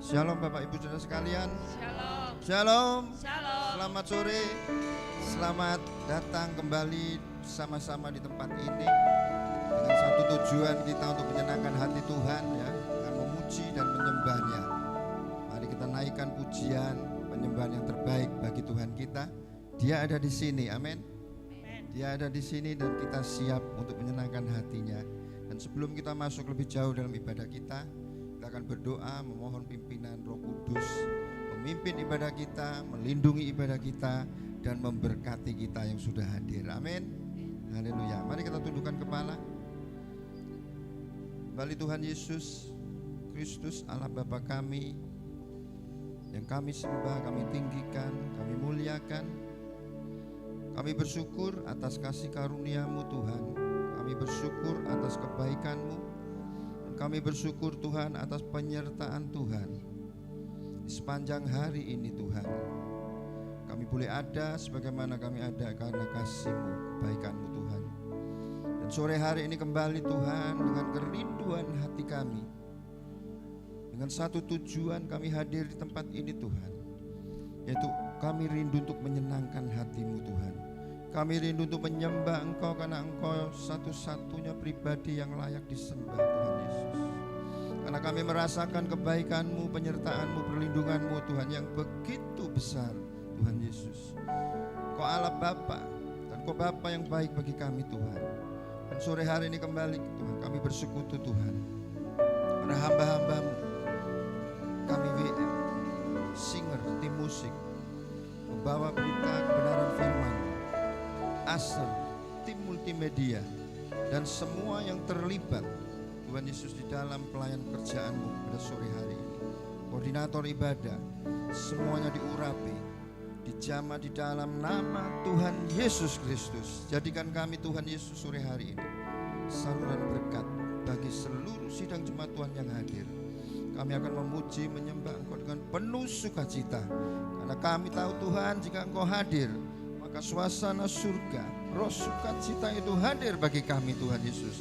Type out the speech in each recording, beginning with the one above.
Shalom Bapak Ibu Saudara sekalian. Shalom. Shalom. Shalom. Selamat sore. Selamat datang kembali sama-sama di tempat ini dengan satu tujuan kita untuk menyenangkan hati Tuhan, ya, dengan memuji dan menyembahnya. Mari kita naikkan pujian penyembahan yang terbaik bagi Tuhan kita. Dia ada di sini, amin. Dia ada di sini dan kita siap untuk menyenangkan hatinya. Dan sebelum kita masuk lebih jauh dalam ibadah kita akan berdoa memohon pimpinan Roh Kudus memimpin ibadah kita, melindungi ibadah kita, dan memberkati kita yang sudah hadir. Amin. Haleluya. Mari kita tundukkan kepala. Kembali Tuhan Yesus Kristus, Allah Bapa kami yang kami sembah, kami tinggikan, kami muliakan. Kami bersyukur atas kasih karunia-Mu Tuhan. Kami bersyukur atas kebaikan-Mu. Kami bersyukur Tuhan atas penyertaan Tuhan di sepanjang hari ini Tuhan. Kami boleh ada sebagaimana kami ada karena kasih-Mu, kebaikan-Mu Tuhan. Dan sore hari ini kembali Tuhan dengan kerinduan hati kami, dengan satu tujuan kami hadir di tempat ini Tuhan, yaitu kami rindu untuk menyenangkan hati-Mu Tuhan. Kami rindu untuk menyembah Engkau karena Engkau satu-satunya pribadi yang layak disembah Tuhan Yesus. Karena kami merasakan kebaikan-Mu, penyertaan-Mu, perlindungan-Mu Tuhan yang begitu besar Tuhan Yesus. Kau Allah Bapa dan Kau Bapa yang baik bagi kami Tuhan. Dan sore hari ini kembali Tuhan kami bersekutu Tuhan. Para hamba-hamba-Mu, kami WM, singer, tim musik, membawa berita kebenaran firman, Aser, tim multimedia, dan semua yang terlibat Tuhan Yesus di dalam pelayan kerjaan-Mu pada sore hari ini. Koordinator ibadah, semuanya diurapi, dijamah di dalam nama Tuhan Yesus Kristus. Jadikan kami Tuhan Yesus sore hari ini saluran berkat bagi seluruh sidang jemaat Tuhan yang hadir. Kami akan memuji, menyembah Engkau dengan penuh sukacita, karena kami tahu Tuhan jika Engkau hadir, maka suasana surga, roh sukacita itu hadir bagi kami Tuhan Yesus.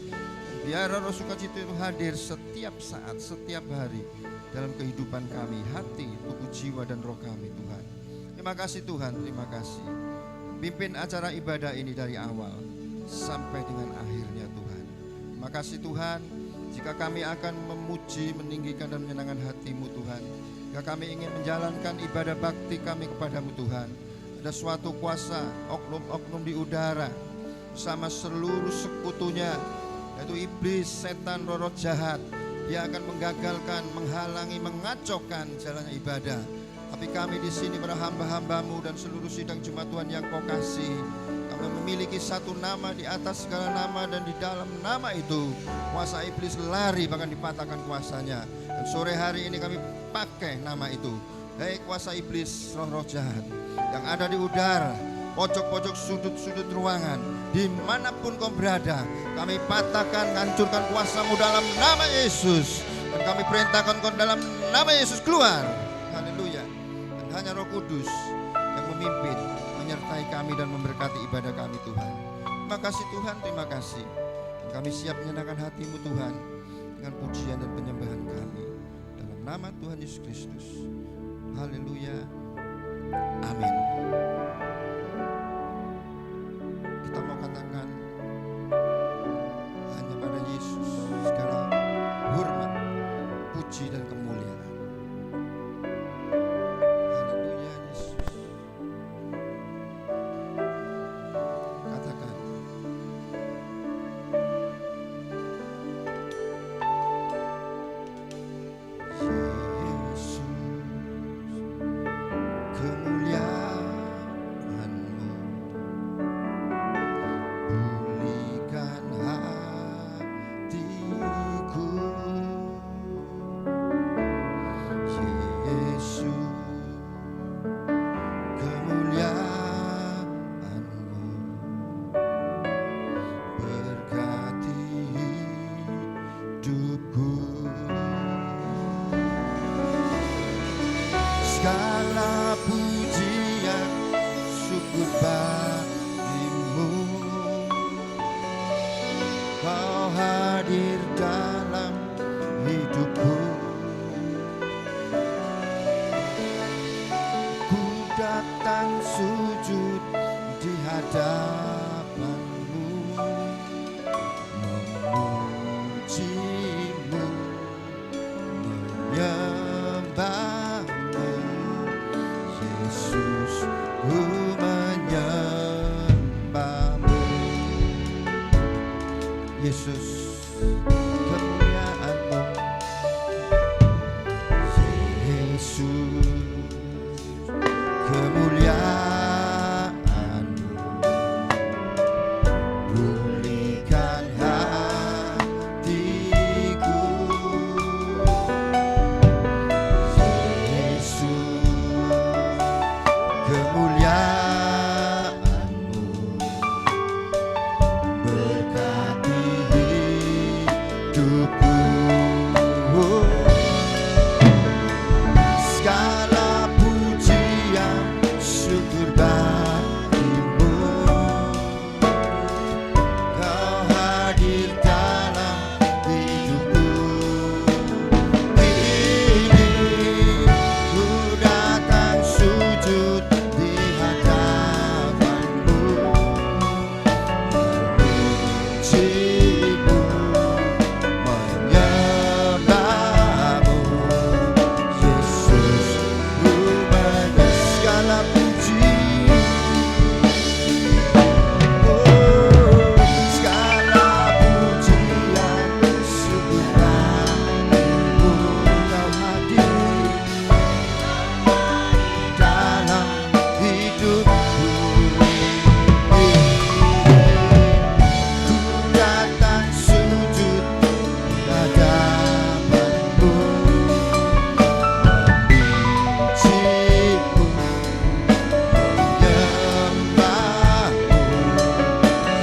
Biar roh sukacita itu hadir setiap saat, setiap hari dalam kehidupan kami, hati, tubuh, jiwa, dan roh kami Tuhan. Terima kasih Tuhan, terima kasih. Pimpin acara ibadah ini dari awal sampai dengan akhirnya Tuhan. Terima kasih Tuhan, jika kami akan memuji, meninggikan, dan menyenangkan hati-Mu Tuhan, jika kami ingin menjalankan ibadah bakti kami kepadamu Tuhan, ada suatu kuasa oknum-oknum di udara bersama seluruh sekutunya, yaitu iblis, setan, roh jahat. Dia akan menggagalkan, menghalangi, mengacaukan jalannya ibadah. Tapi kami di sini para hamba-hamba-Mu dan seluruh sidang jemaat Tuhan yang Kau kasih, kami memiliki satu nama di atas segala nama, dan di dalam nama itu kuasa iblis lari, bahkan dipatahkan kuasanya. Dan sore hari ini kami pakai nama itu. Hei kuasa iblis, roh-roh jahat yang ada di udara, pojok-pojok, sudut-sudut ruangan, dimanapun kau berada, kami patahkan, hancurkan kuasa-Mu dalam nama Yesus. Dan kami perintahkan kau dalam nama Yesus keluar. Haleluya. Dan hanya Roh Kudus yang memimpin, menyertai kami dan memberkati ibadah kami Tuhan. Terima kasih Tuhan, terima kasih. Dan kami siap menyenangkan hati-Mu Tuhan dengan pujian dan penyembahan kami dalam nama Tuhan Yesus Kristus. Haleluya. Amin. Kita mau katakan hanya pada Yesus segala hormat, puji, dan kemuliaan. Haleluya Yesus. Katakan Yesus, kemuliaan-Mu pulihkan hatiku. Yesus, kemuliaan-Mu berkati hidupku. Segala pujian syukur bagimu, Kau hadir dalam hidupku. datang sujud di hadapan-Mu, memuji-Mu, menyembah-Mu. Yesus, ku menyembah-Mu. Yesus, kemuliaan-Mu. Yesus, kemuliaan-Mu, pulihkan hatiku. Yesus, kemuliaan-Mu, berkati hidupku. Segala pujian syukur bagimu, Kau hadir dalam hidupku. Kini ku datang sujud di hadapan-Mu, memuji-Mu, menyembah-Mu. Yesus, ku menyembah. Segala puji, oh, segala pujian syukur bagimu. Kau hadir dalam hidupku. Ku datang sujud hadapan-Mu, memuji-Mu, menyembah-Mu.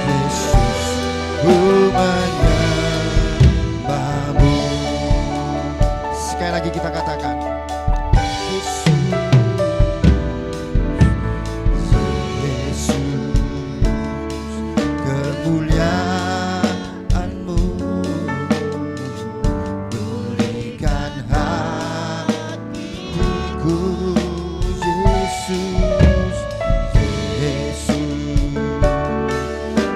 Yesus, ku menyembah-Mu. Sekali lagi kita katakan, Yesus, Yesus, kemuliaan-Mu, pulihkan hatiku. Yesus, Yesus,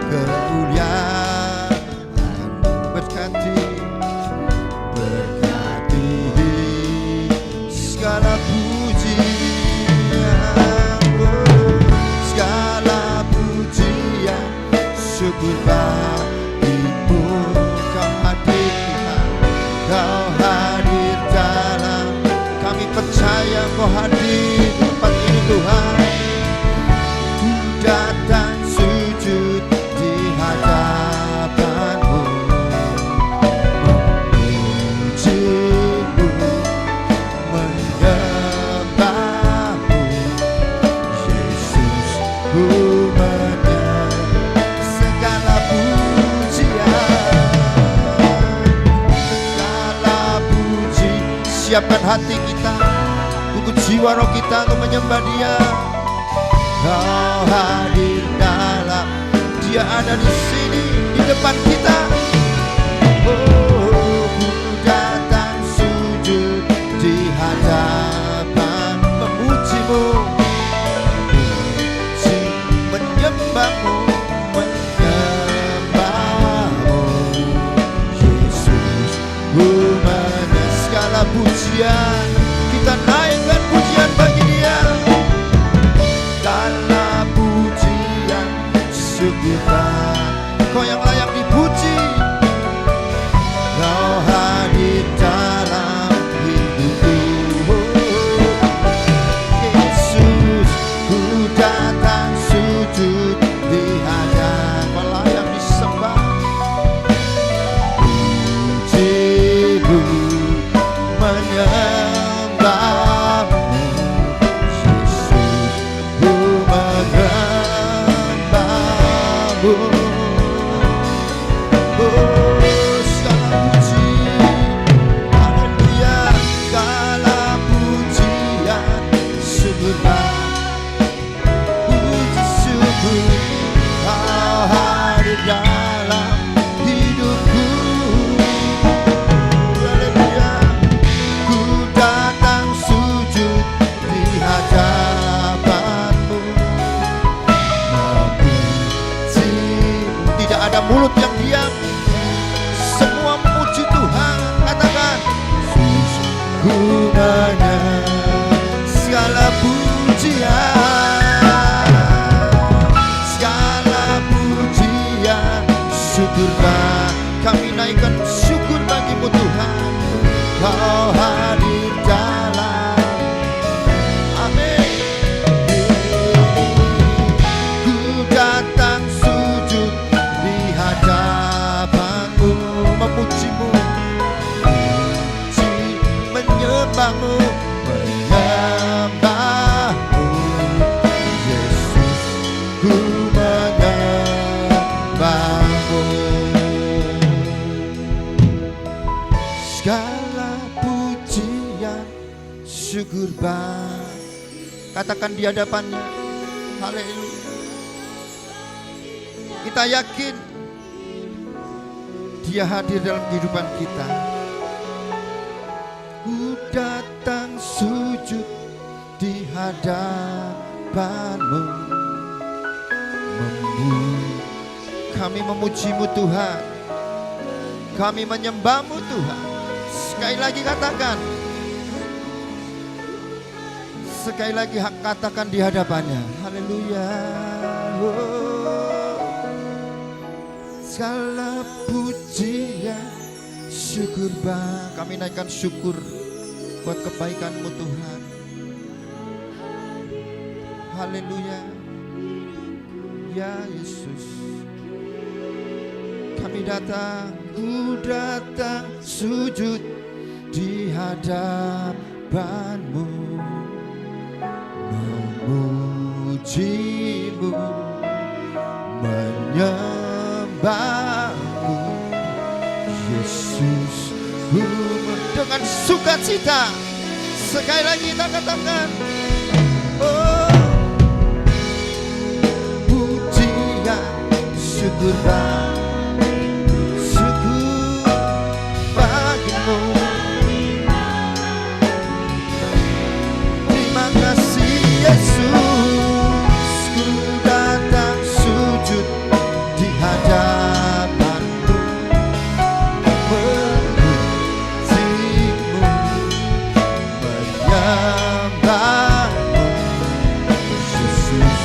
kemuliaan-Mu, berkati segala pujian, oh, segala pujian syukur bagimu. Kau hadir Tuhan, Kau hadir dalam, kami percaya Kau hadir di tempat ini Tuhan. Ku datang sujud di hadapan-Mu, memuji-Mu, menyembah-Mu. Yesus, ku menyembah. Segala pujian, segala puji. Siapkan hati kita, tunggu jiwa roh kita untuk menyembah Dia. Kau hadir dalam, Dia ada di sini, di depan kita. Oh, ku datang sujud di hadapan, memuji-Mu, memuji, menyembah-Mu, menyembah-Mu. Yesus, ku menyembah. Segala pujian, kita naikkan pujian bagi Dia. Segala pujian syukur bagi Kau yang layak dipuji. Kau hadir dalam hidupku. Yesus, ku datang sujud di hadapan, Kau layak disembah. Puji-Mu, menyembah-Mu. Yesus, ku menyembah-Mu. Oh, segala puji, haleluya, segala pujian syukur puji syukur. Kau hadir dalam hidupku. Haleluya, ku datang segala pujian, segala pujian, syukurlah kami naikkan syukur bagimu Tuhan, Kau hadir dalam. Amin. Ku datang sujud di hadapanmu, memujimu, menyembahmu, menyembahmu, Yesus, ku menyembahmu. Segala pujian, syukur bang. Katakan di hadapannya, haleluya. Kita yakin Dia hadir dalam kehidupan kita. Ku datang sujud di hadapanmu, kami memujimu Tuhan, kami menyembahmu Tuhan. Sekali lagi katakan, sekali lagi katakan di hadapannya, haleluya. Segala pujian, syukur Bang. Kami naikkan syukur buat kebaikan-Mu Tuhan. Haleluya. Ya Yesus, kami datang, ku datang sujud di hadapan-Mu, memuji-Mu, menyembah-Mu, Yesus. Dengan sukacita sekali lagi kita katakan, oh, pujian, syukur bagimu. Terima kasih Yesus, ku datang sujud di hadapan-Mu, memuji-Mu, menyembah-Mu, Yesus,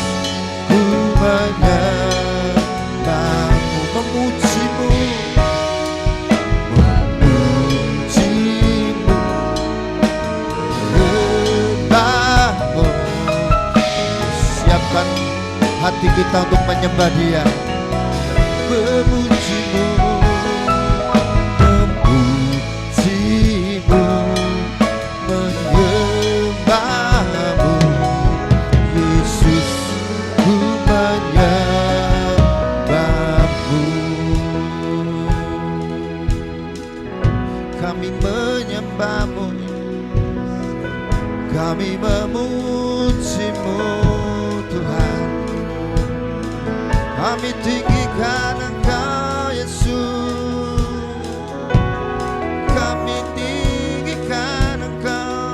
ku menyembah-Mu, memuji-Mu, memuji-Mu, menyembah-Mu. Siapkan hati kita untuk menyembah Dia, memuji-Mu, memuji-Mu, menyembah-Mu, Yesus, ku menyembah-Mu. Kami menyembah-Mu, kami memuji-Mu Tuhan. Kami tinggikan Engkau Yesus, kami tinggikan Engkau,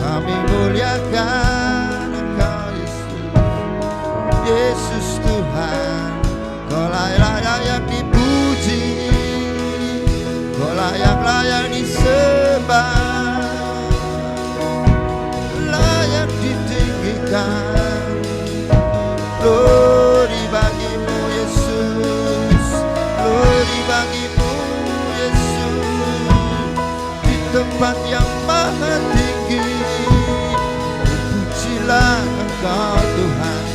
kami muliakan Engkau Yesus. Yesus Tuhan, Kau layak dipuji, Kau layak disembah, layak ditinggikan. Glory bagimu Yesus, glory bagimu Yesus. Di tempat yang maha tinggi, terpujilah Engkau Tuhan,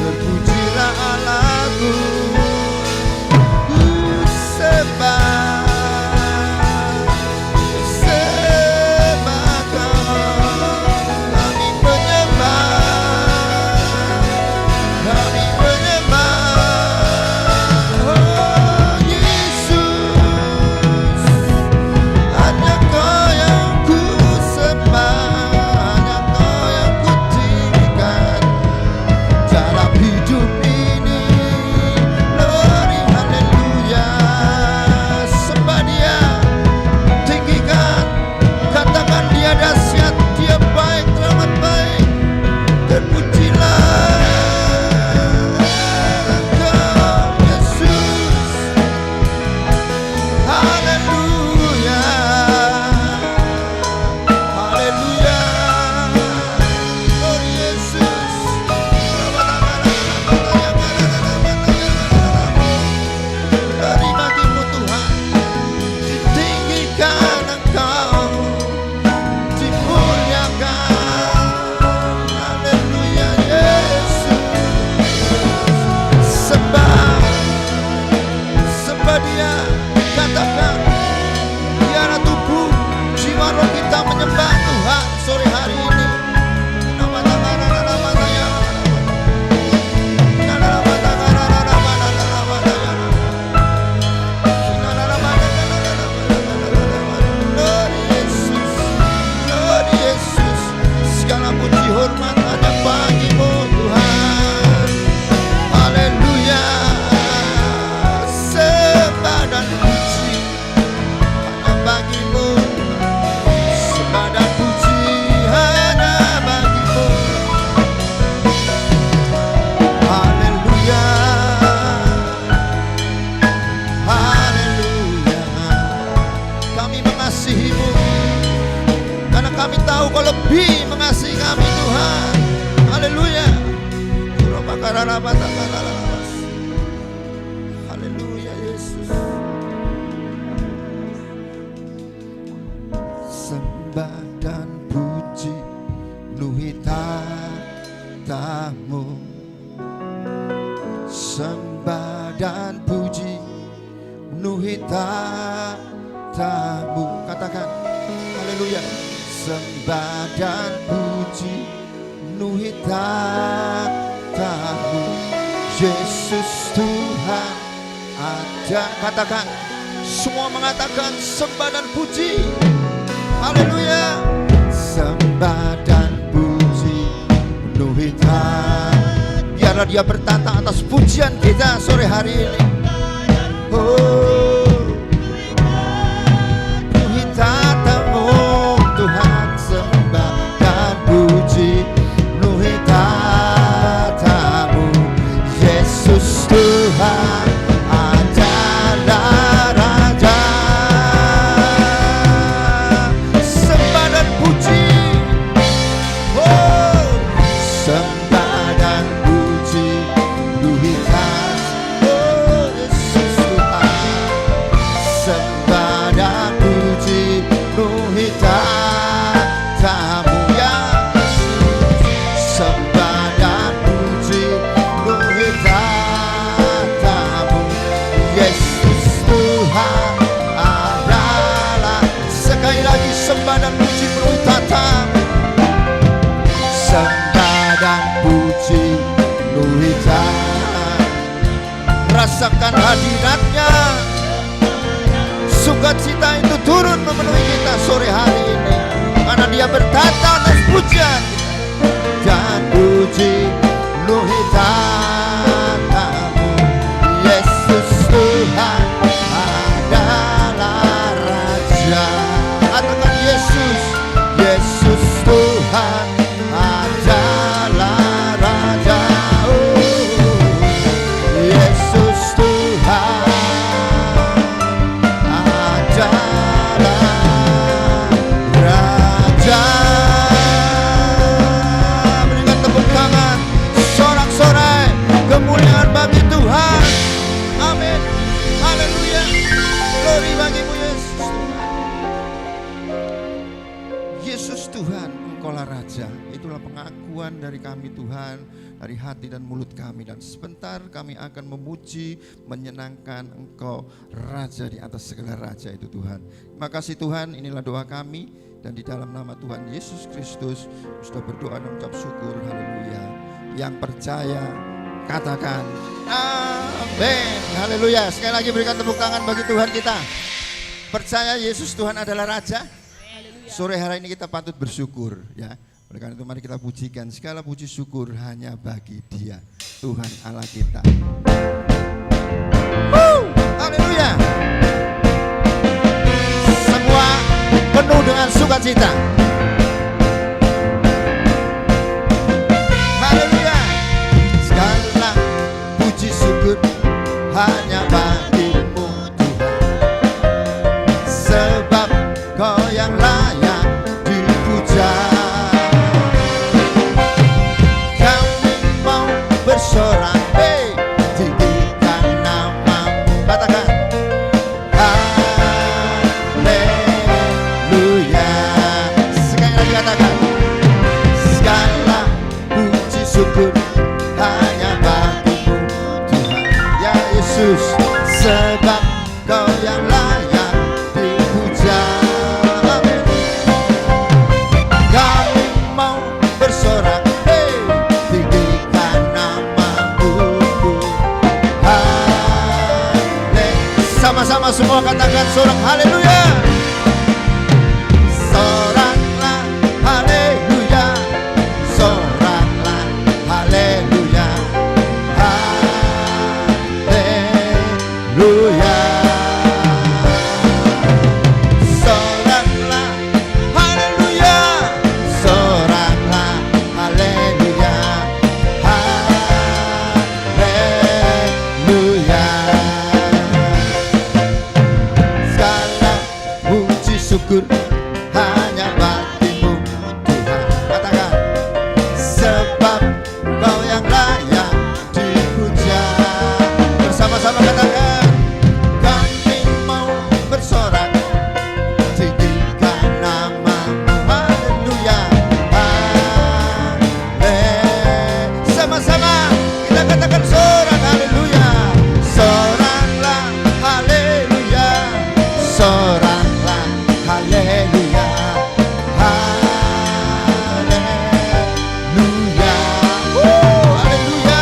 terpujilah Allahku. Ku sembah, sembah Kau, kami menyembah, kami menyembah. Oh Yesus, hanya Kau yang menyembah Tuhan sore hari ini. Segala puji hormat hanya bagimu Tuhan. Haleluya. Sembah dan puji hanya bagimu. Sembah dan puji hanya bagimu. Haleluya. Haleluya. Kami mengasihimu karena kami tahu kau lebih mengasihi kami Tuhan. Haleluya. Haleluya Yesus. Sembah dan puji penuhi tatamu. Sembah dan puji penuhi tatamu. Katakan haleluya. Sembah dan puji penuhi tatamu. Yesus Tuhan ada. Katakan, semua mengatakan sembah dan puji. Haleluya. Sembah dan puji penuhi tatamu. Biarlah dia bertata atas pujian kita sore hari ini. Oh, penuhi tatamu Tuhan. Sembah dan puji penuhi tatamu. Yesus Tuhan adalah Raja. Sembah dan puji. Oh, sembah dan puji penuhi tatamu. Oh, Yesus Tuhan. Sembah dan puji penuhi tatamu. Ya sembah dan puji penuhi tatamu. Yesus Tuhan adalah. Sekali lagi sembah dan puji penuhi tatamu. Sembah dan puji penuhi tatamu. Rasakan hadiratnya. Sukacita itu turun memenuhi kita sore hari ini karena dia bertata atas pujian dan puji penuhi tatamu. Yesus Tuhan adalah Raja. Katakan Yesus. Yesus Tuhan adalah Raja. Oh, Yesus Tuhan adalah Raja. Berikan tepuk tangan sorak-sorai kemuliaan bagi Tuhan. Amin. Haleluya. Glory bagimu Yesus Tuhan. Yesus Tuhan, Engkaulah Raja. Itulah pengakuan dari kami Tuhan, dari hati dan mulut kami. Dan sebentar kami akan memuji, menyenangkan Engkau Raja di atas segala raja itu Tuhan. Terima kasih Tuhan, inilah doa kami. Dan di dalam nama Tuhan Yesus Kristus sudah berdoa dan mengucap syukur. Haleluya. Yang percaya katakan amin. Haleluya. Sekali lagi berikan tepuk tangan bagi Tuhan kita. Percaya Yesus Tuhan adalah Raja. Sore hari ini kita patut bersyukur ya. Oleh karena itu mari kita pujikan. Segala puji syukur hanya bagi Dia, Tuhan Allah kita. Haleluya. Semua penuh dengan sukacita. Haleluya. Segala puji syukur hanya bagimu Tuhan. Sebab Kau yang layak dipuja. Kami mau bersorak, tinggikan namamu. Katakan haleluya. Sekali lagi katakan, segala puji syukur hanya bagimu Tuhan. Ya Yesus, sebab Kau yang layak dipuja. semua katakan sorak haleluya. Soraklah haleluya, soraklah haleluya, haleluya. Soraklah haleluya, soraklah haleluya, haleluya. Segala puji syukur hanya bagimu Tuhan. Katakan, sebab Kau yang layak dipuja. Bersama-sama katakan, kami mau bersorak tinggikan namamu. Haleluya, haleluya. Sama-sama kita katakan sorak haleluya. Soraklah haleluya, soraklah haleluya, haleluya. Haleluya.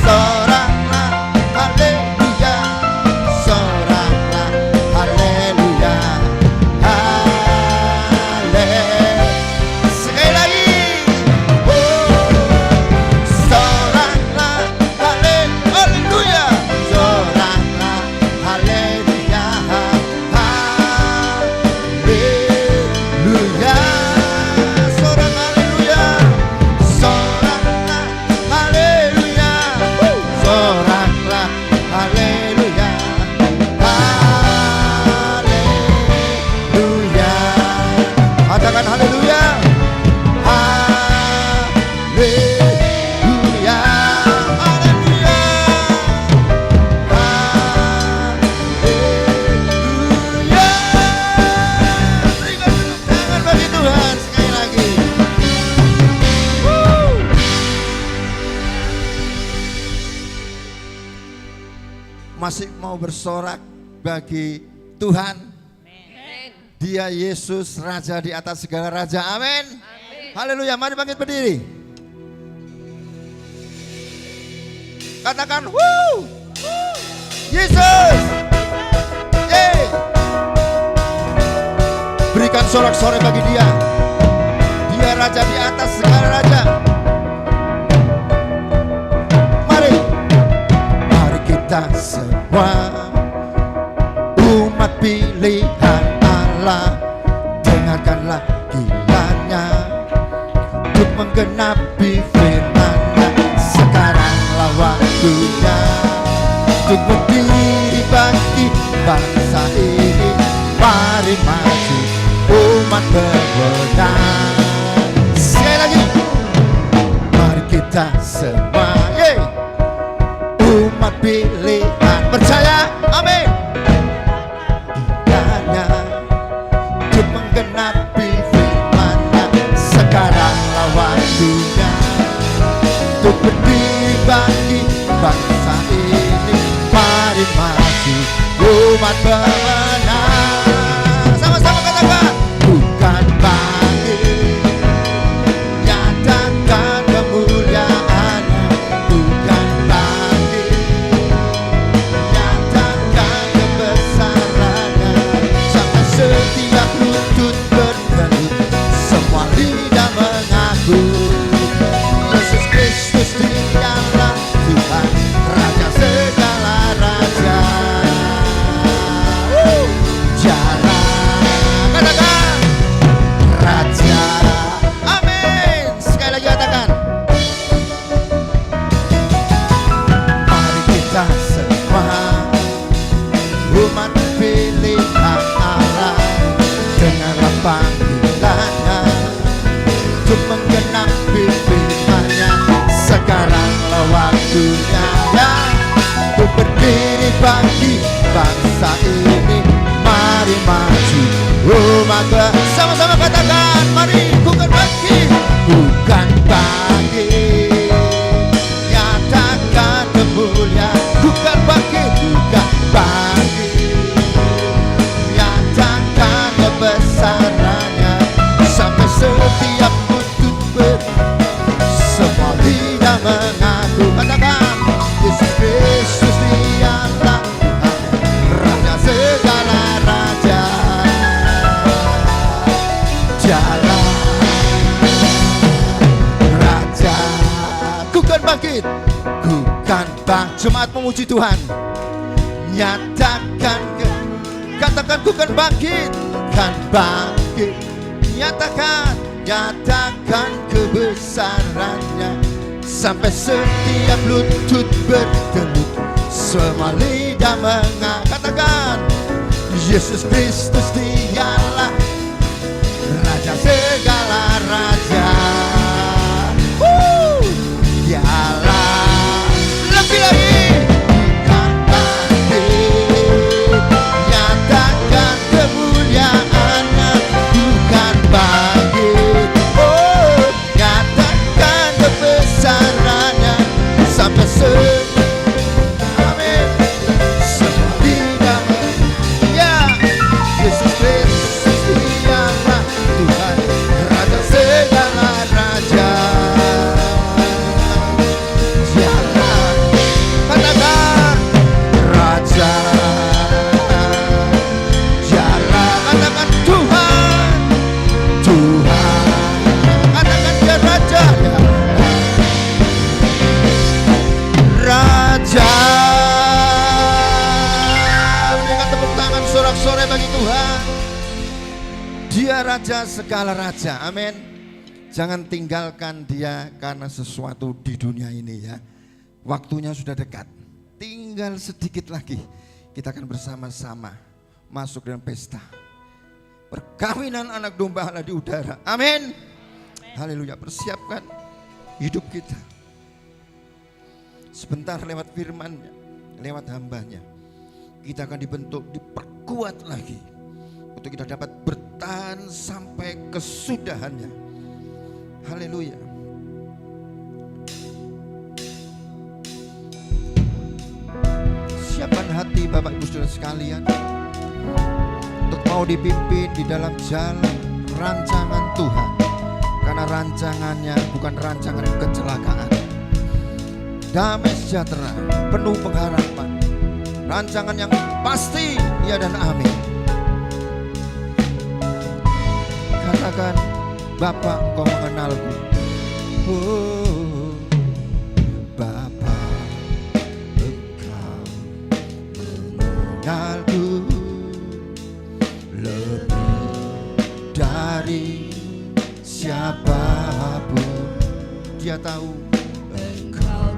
Soraklah haleluya, soraklah haleluya, haleluya. Sekali lagi. Soraklah haleluya, soraklah haleluya, haleluya. Sorak haleluya, soraklah haleluya, soraklah haleluya, haleluya. Katakan haleluya, haleluya, haleluya, haleluya. Berikan tepuk tangan bagi Tuhan sekali lagi. Masih mau bersorak bagi Tuhan? Dia Yesus, Raja di atas segala raja. Amin. Haleluya. Mari bangkit berdiri. Katakan, "Woo! Yesus!" Berikan sorak-sorai bagi Dia. Dia Raja di atas segala raja. Mari, mari kita semua umat pilihan Allah, dengarkanlah kiranya untuk menggenapi firman-Nya. Sekaranglah waktunya untuk berdiri bagi bangsa ini. Mari maju umat berwenang. Sekali lagi, mari kita semua umat pilihan, percaya, amin. Kiranya untuk menggenapi firman-Nya. Sekaranglah waktunya untuk berdiri bagi bangsa ini. Mari maju umat berwenang. Sama-sama katakan, bukan bagi nyatakan kemuliaan-Nya, bukan bagi nyatakan kebesaran-Nya. Sampai setiap lutut bergelut, semua lidah mengaku Yesus Kristus Dialah Tuhan, Raja segala raja. bangkit. Ku kan bangkit. Jemaat memuji Tuhan. Nyatakan, katakan ku kan bangkit. Kan bangkit. Nyatakan kebesarannya. Sampai setiap lutut bertelut, semua lidah mengatakan Yesus Kristus dialah Raja segala raja. Dialah. Lebih lagi. Kan bangkit. Nyatakan kemuliaannya. Bukan bangkit. Oh, nyatakan kebesarannya. Sampai amin. Semua lidah. Ya, Yesus Kristus dialah Tuhan Raja segala raja. Dialah, katakan Raja. Dialah, katakan Tuhan. Tuhan, katakan Dia Raja. Raja. Berikan tepuk tangan sorak-sorai bagi Tuhan. Dia Raja segala raja. Amin. Jangan tinggalkan Dia karena sesuatu di dunia ini ya. Waktunya sudah dekat. Tinggal sedikit lagi. Kita akan bersama-sama masuk dalam pesta perkawinan anak domba Allah di udara. Amin. Haleluya. Persiapkan hidup kita. Sebentar lewat firman-Nya, lewat hamba-Nya, kita akan dibentuk, diperkuat lagi untuk kita dapat bertahan sampai kesudahannya. Haleluya. Siapkan hati Bapak Ibu Saudara sekalian untuk mau dipimpin di dalam jalan rancangan Tuhan. Karena rancangannya bukan rancangan kecelakaan. Damai sejahtera, penuh pengharapan. Rancangan yang pasti ya dan amin. Katakan, Bapa Engkau mengenalku. Oh, Bapa Engkau mengenalku lebih dari siapapun. Dia tahu.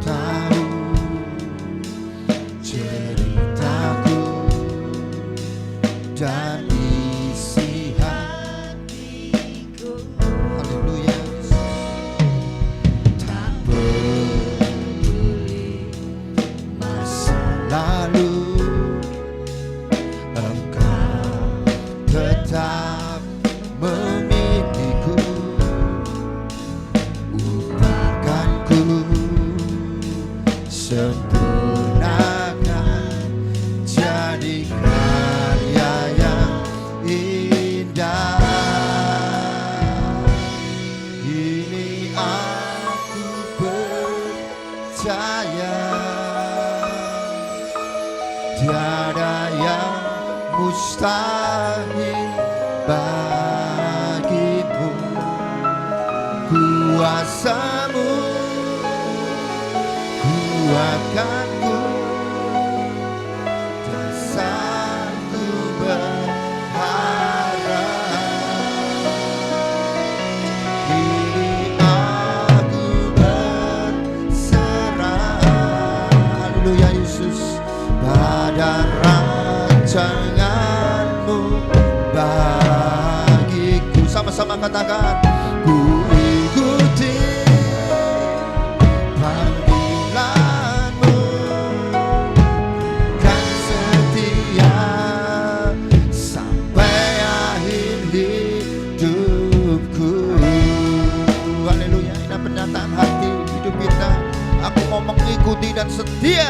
Tahu ceritaku dan isi hatiku. Haleluya. Tak peduli masa lalu, Engkau tetap memilihku. Upahkanku sempurnakan jadi karya yang indah. Ini aku percaya tiada yang mustahil bagimu. Kuasamu kuatkanku dan satu berharap. Kini aku berserah. Haleluya Yesus. Pada rancanganmu bagiku. Sama-sama katakan. Ku ikuti mau mengikuti dan setia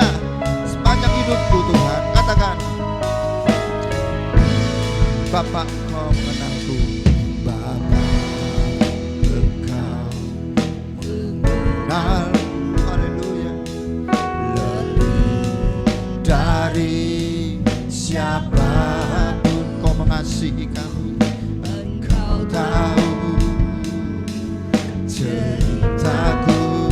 sepanjang hidupku Tuhan. Katakan, Bapa Engkau mengenalku. Bapa Engkau mengenal. Haleluya. Lebih dari siapapun Kau mengasihi kami. Engkau tahu ceritaku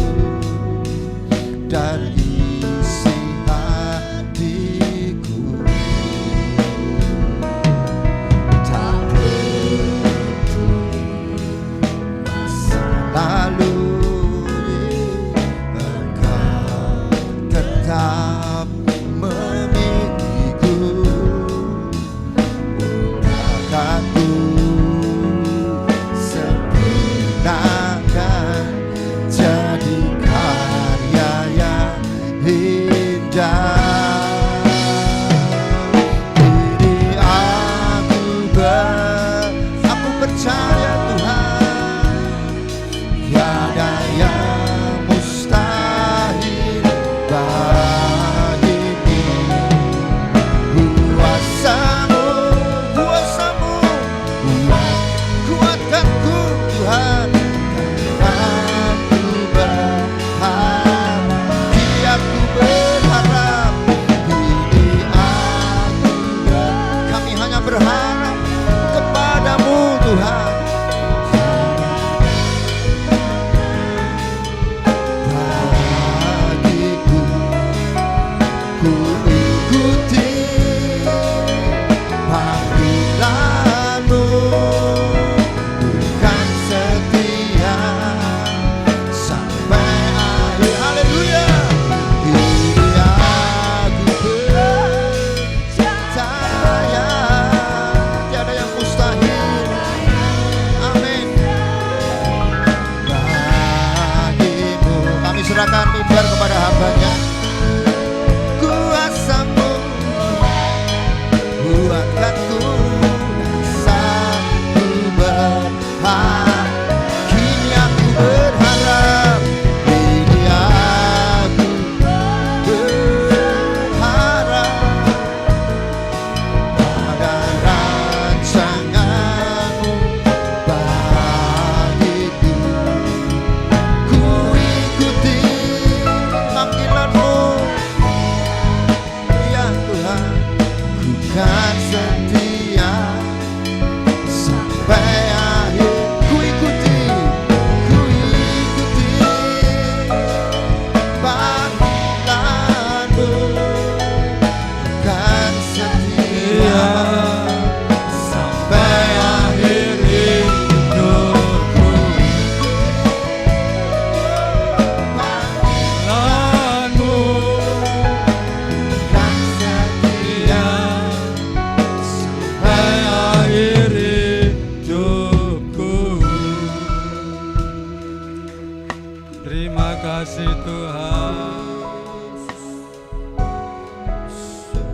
kasih Tuhan,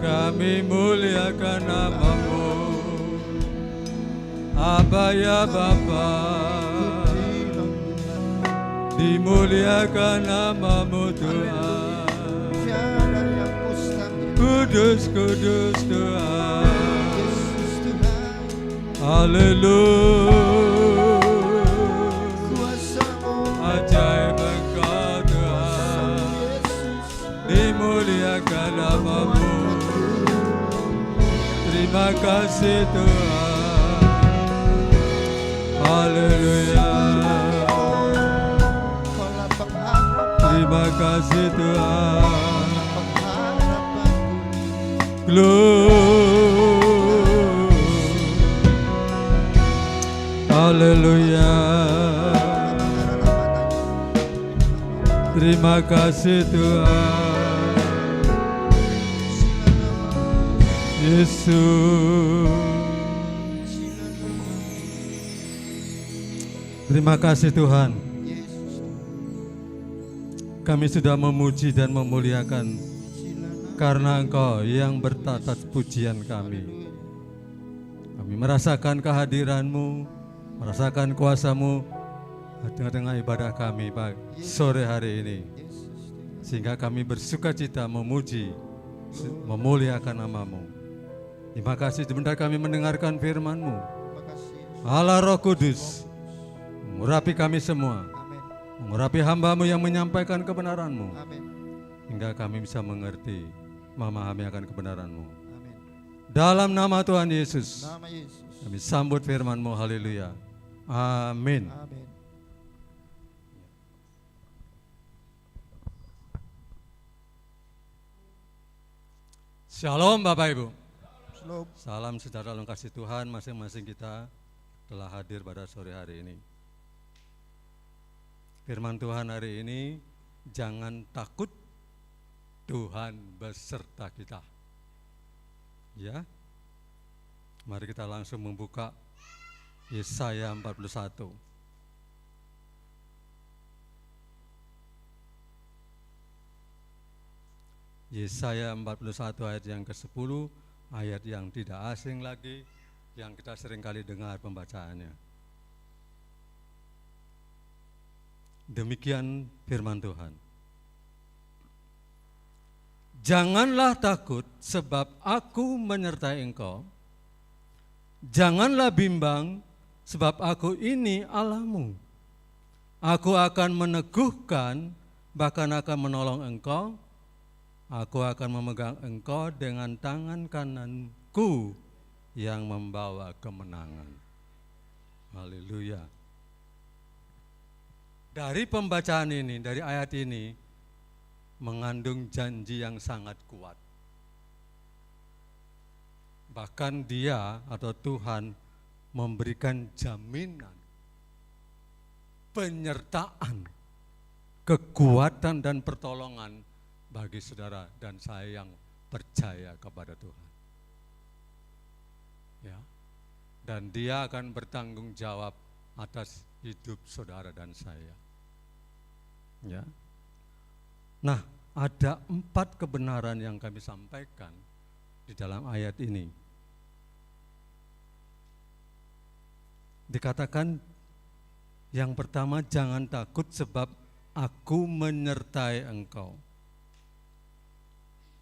kami muliakan nama-Mu. Aba ya Bapa, dimuliakan nama-Mu Tuhan. Tiada yang mustahil. Kudus, kudus Tuhan. Yesus Tuhan, Haleluya. kuasa-Mu Ajaib Engkau Tuhan, Yesus. dimuliakan nama-Mu. Terima kasih Tuhan. Haleluya. Kaulah pengharapan, Terima kasih Tuhan. pengharapanku. Glory. Haleluya. Terima kasih Tuhan. Yesus. Terima kasih Tuhan. Yesus, Kami sudah memuji dan memuliakan karena Engkau yang bertatas pujian kami. Kami merasakan kehadiran-Mu, merasakan kuasa-Mu di tengah-tengah ibadah kami sore hari ini. Sehingga kami bersuka cita memuji, memuliakan nama-Mu. Terima kasih sebentar kami mendengarkan firman-Mu. terima kasih Yesus. Allah Roh Kudus, mengurapi kami semua, Amin. mengurapi hamba-Mu yang menyampaikan kebenaran-Mu, Amin. hingga kami bisa mengerti, memahami akan kebenaran-Mu. Amin. Dalam nama Tuhan Yesus, Nama Yesus. kami sambut firman-Mu, haleluya. Amin. Amin. Shalom Bapak Ibu. Shalom. Salam sejahtera dalam kasih Tuhan, masing-masing kita telah hadir pada sore hari ini. Firman Tuhan hari ini, jangan takut, Tuhan beserta kita. Ya, mari kita langsung membuka Yesaya 41. Yesaya 41 ayat yang ke-10, ayat yang tidak asing lagi, yang kita seringkali dengar pembacaannya. Demikian firman Tuhan. Janganlah takut sebab aku menyertai engkau. Janganlah bimbang sebab aku ini Allahmu. Aku akan meneguhkan, bahkan akan menolong engkau. Aku akan memegang engkau dengan tangan kananku yang membawa kemenangan. Haleluya. Dari pembacaan ini, dari ayat ini, mengandung janji yang sangat kuat. Bahkan Dia atau Tuhan memberikan jaminan, penyertaan, kekuatan dan pertolongan bagi saudara dan saya yang percaya kepada Tuhan. Ya. Dan Dia akan bertanggung jawab atas hidup saudara dan saya. Ya. Nah, ada 4 kebenaran yang kami sampaikan di dalam ayat ini. Dikatakan yang pertama, jangan takut sebab aku menyertai engkau.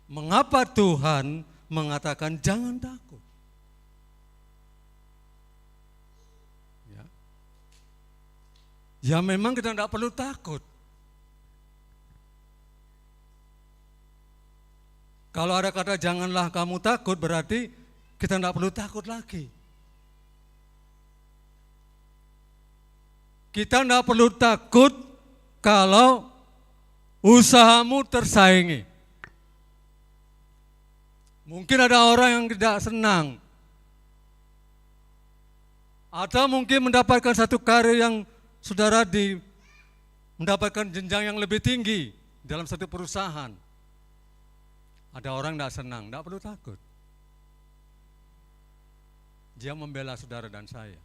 Mengapa Tuhan mengatakan jangan takut? Ya memang kita tidak perlu takut. Kalau ada kata janganlah kamu takut, berarti kita tidak perlu takut lagi. Kita tidak perlu takut kalau usahamu tersaingi. Mungkin ada orang yang tidak senang, atau mungkin mendapatkan satu karir yang saudara mendapatkan jenjang yang lebih tinggi dalam satu perusahaan. Ada orang tidak senang, tidak perlu takut. Dia membela saudara dan saya.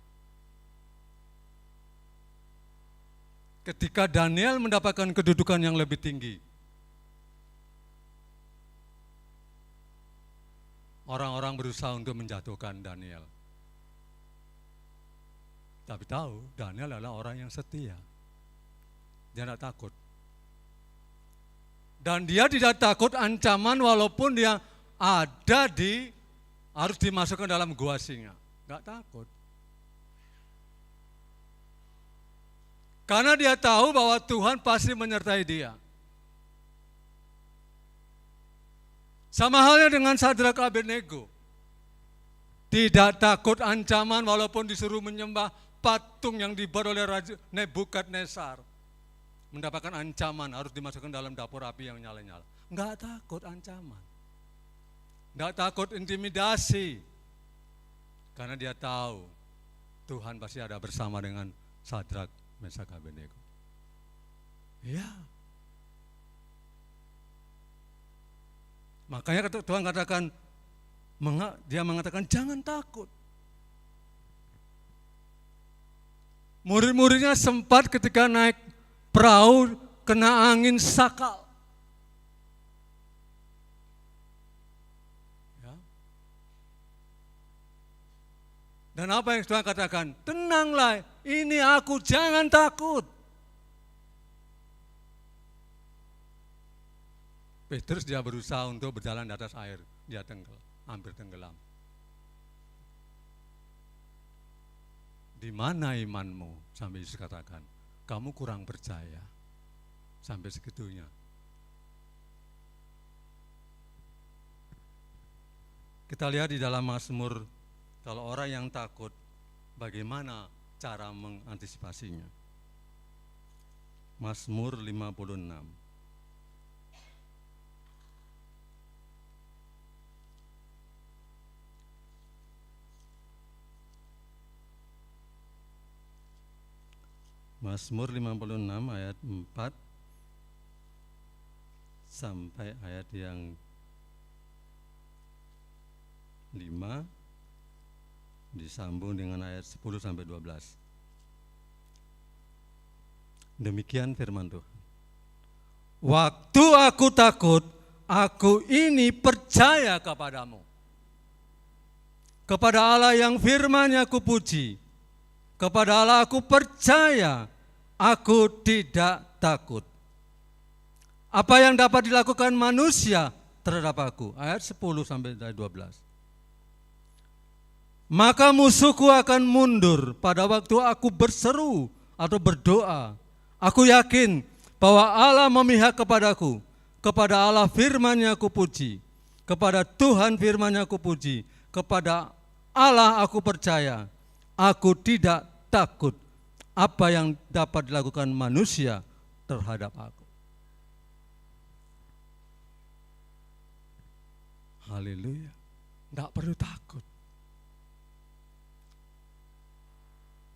ketika Daniel mendapatkan kedudukan yang lebih tinggi, orang-orang berusaha untuk menjatuhkan Daniel. Tapi tahu Daniel adalah orang yang setia. Dia tidak takut. Dan dia tidak takut ancaman walaupun dia ada harus dimasukkan dalam gua singa. Enggak takut. Karena dia tahu bahwa Tuhan pasti menyertai dia. Sama halnya dengan Sadrak Abednego. Tidak takut ancaman walaupun disuruh menyembah patung yang dibuat oleh Raja Nebukadnezar. Mendapatkan ancaman harus dimasukkan dalam dapur api yang nyala-nyala. Enggak takut ancaman. Enggak takut intimidasi. Karena dia tahu Tuhan pasti ada bersama dengan Sadrak, Mesak, Abednego. Ya. Makanya Tuhan katakan, dia mengatakan jangan takut. Murid-muridnya sempat ketika naik perahu kena angin sakal. Ya. Dan apa yang Tuhan katakan? Tenanglah, ini aku, jangan takut. Petrus dia berusaha untuk berjalan di atas air, dia hampir tenggelam. Di mana imanmu? Sampai Yesus katakan, kamu kurang percaya. Sampai segitunya. Kita lihat di dalam Mazmur, kalau orang yang takut, bagaimana cara mengantisipasinya. Mazmur 56. Mazmur 56 ayat 4 sampai ayat yang 5 disambung dengan ayat 10 sampai 12. Demikian firman Tuhan. Waktu aku takut, aku ini percaya kepadamu. Kepada Allah yang firman-Nya aku puji. Kepada Allah aku percaya, aku tidak takut. Apa yang dapat dilakukan manusia terhadap aku? Ayat 10 sampai 12. Maka musuhku akan mundur pada waktu aku berseru atau berdoa. Aku yakin bahwa Allah memihak kepadaku. Kepada Allah firman-Nya aku puji. Kepada Tuhan firman-Nya aku puji. Kepada Allah aku percaya. Aku tidak takut apa yang dapat dilakukan manusia terhadap aku. Haleluya. Tidak perlu takut.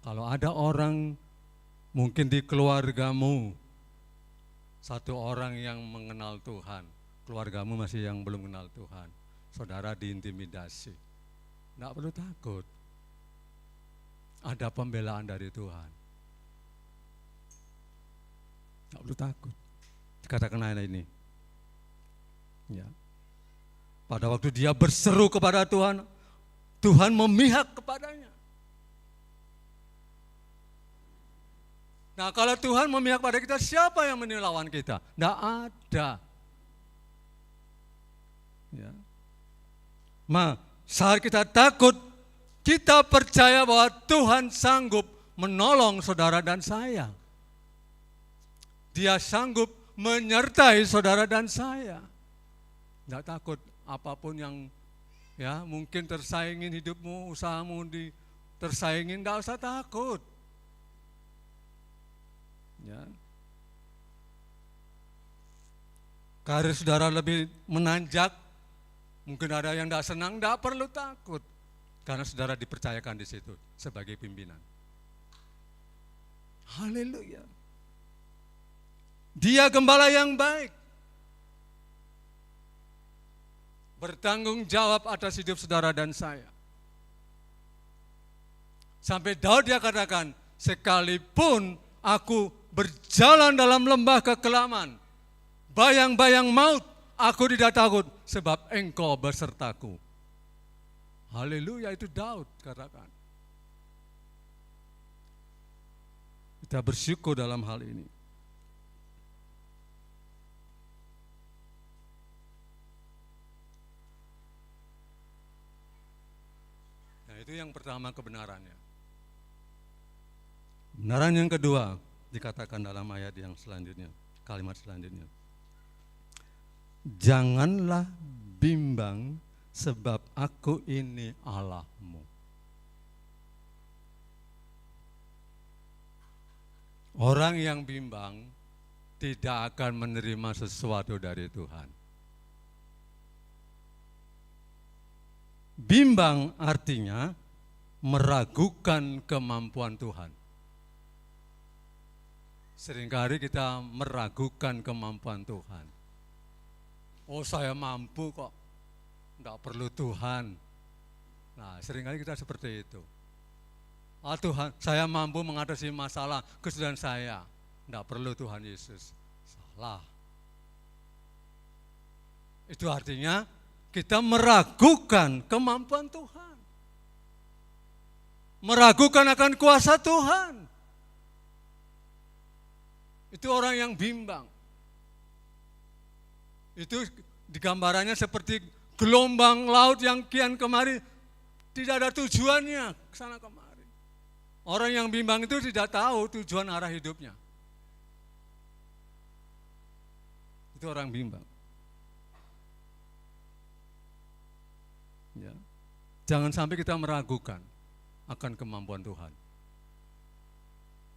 Kalau ada orang mungkin di keluargamu, satu orang yang mengenal Tuhan, keluargamu masih yang belum mengenal Tuhan, saudara diintimidasi, tidak perlu takut. Ada pembelaan dari Tuhan. Tidak perlu takut. Dikatakan ayat ini. Ya. Pada waktu dia berseru kepada Tuhan, Tuhan memihak kepadanya. Nah, kalau Tuhan memihak pada kita, siapa yang melawan kita? Tidak ada. Ya. Saat kita takut, kita percaya bahwa Tuhan sanggup menolong saudara dan saya. Dia sanggup menyertai saudara dan saya. Tidak takut apapun yang ya mungkin tersaingin hidupmu, usahamu tersaingin, tidak usah takut. Ya. Karir saudara lebih menanjak, mungkin ada yang tidak senang, tidak perlu takut. Karena saudara dipercayakan di situ sebagai pimpinan. Haleluya. Dia gembala yang baik. Bertanggung jawab atas hidup saudara dan saya. Sampai Daud dia katakan, sekalipun aku berjalan dalam lembah kekelaman, bayang-bayang maut, aku tidak takut sebab Engkau besertaku. Haleluya, itu Daud katakan. Kita bersyukur dalam hal ini. Nah, itu yang pertama, kebenarannya. Kebenaran yang kedua dikatakan dalam ayat yang selanjutnya, kalimat selanjutnya. Janganlah bimbang sebab aku ini Allahmu. Orang yang bimbang tidak akan menerima sesuatu dari Tuhan. Bimbang artinya meragukan kemampuan Tuhan. Seringkali kita meragukan kemampuan Tuhan. Oh, saya mampu kok, enggak perlu Tuhan. Nah, seringkali kita seperti itu. Ah, Tuhan, saya mampu mengatasi masalah kesulitan saya, enggak perlu Tuhan Yesus. Salah. Itu artinya kita meragukan kemampuan Tuhan. Meragukan akan kuasa Tuhan. Itu orang yang bimbang. Itu digambarannya seperti gelombang laut yang kian kemari, tidak ada tujuannya ke sana kemari. Orang yang bimbang itu tidak tahu tujuan arah hidupnya. Itu orang bimbang. Ya. Jangan sampai kita meragukan akan kemampuan Tuhan.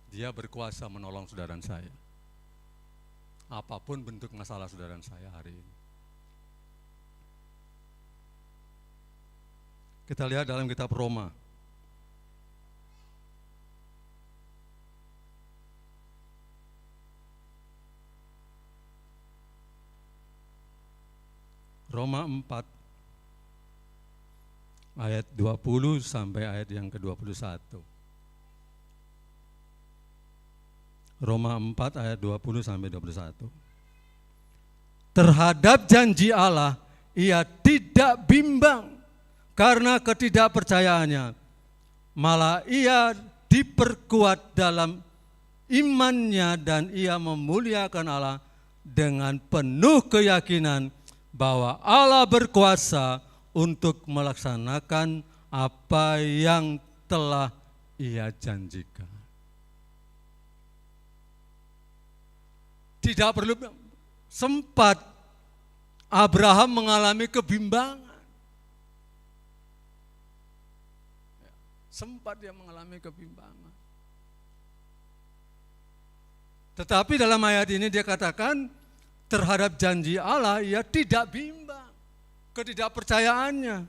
Dia berkuasa menolong saudara saya. Apapun bentuk masalah saudara saya hari ini. Kita lihat dalam kitab Roma. Roma 4 ayat 20 sampai ayat yang ke-21. Roma 4 ayat 20 sampai 21. Terhadap janji Allah ia tidak bimbang karena ketidakpercayaannya, malah ia diperkuat dalam imannya dan ia memuliakan Allah dengan penuh keyakinan bahwa Allah berkuasa untuk melaksanakan apa yang telah ia janjikan. Tidak perlu, sempat Abraham mengalami kebimbangan. Sempat dia mengalami kebimbangan. Tetapi dalam ayat ini dia katakan terhadap janji Allah ia tidak bimbang. Ketidakpercayaannya.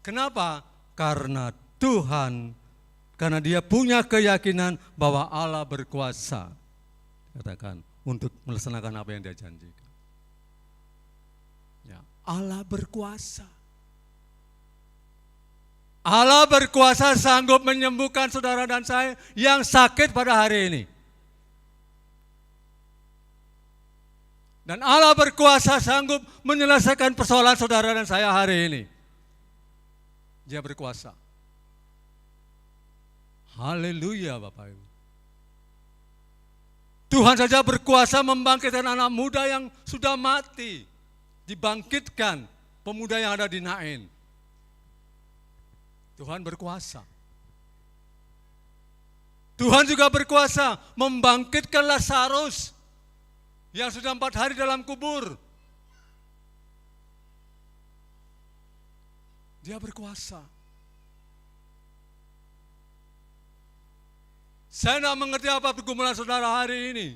Kenapa? Karena Tuhan, karena dia punya keyakinan bahwa Allah berkuasa. Katakan, untuk melaksanakan apa yang dia janjikan. Ya, Allah berkuasa. Allah berkuasa sanggup menyembuhkan saudara dan saya yang sakit pada hari ini. Dan Allah berkuasa sanggup menyelesaikan persoalan saudara dan saya hari ini. Dia berkuasa. Haleluya Bapak Ibu. Tuhan saja berkuasa membangkitkan anak muda yang sudah mati. Dibangkitkan pemuda yang ada di Nain. Tuhan berkuasa. Tuhan juga berkuasa membangkitkan Lazarus yang sudah 4 hari dalam kubur. Dia berkuasa. Saya tidak mengerti apa pergumulan saudara hari ini.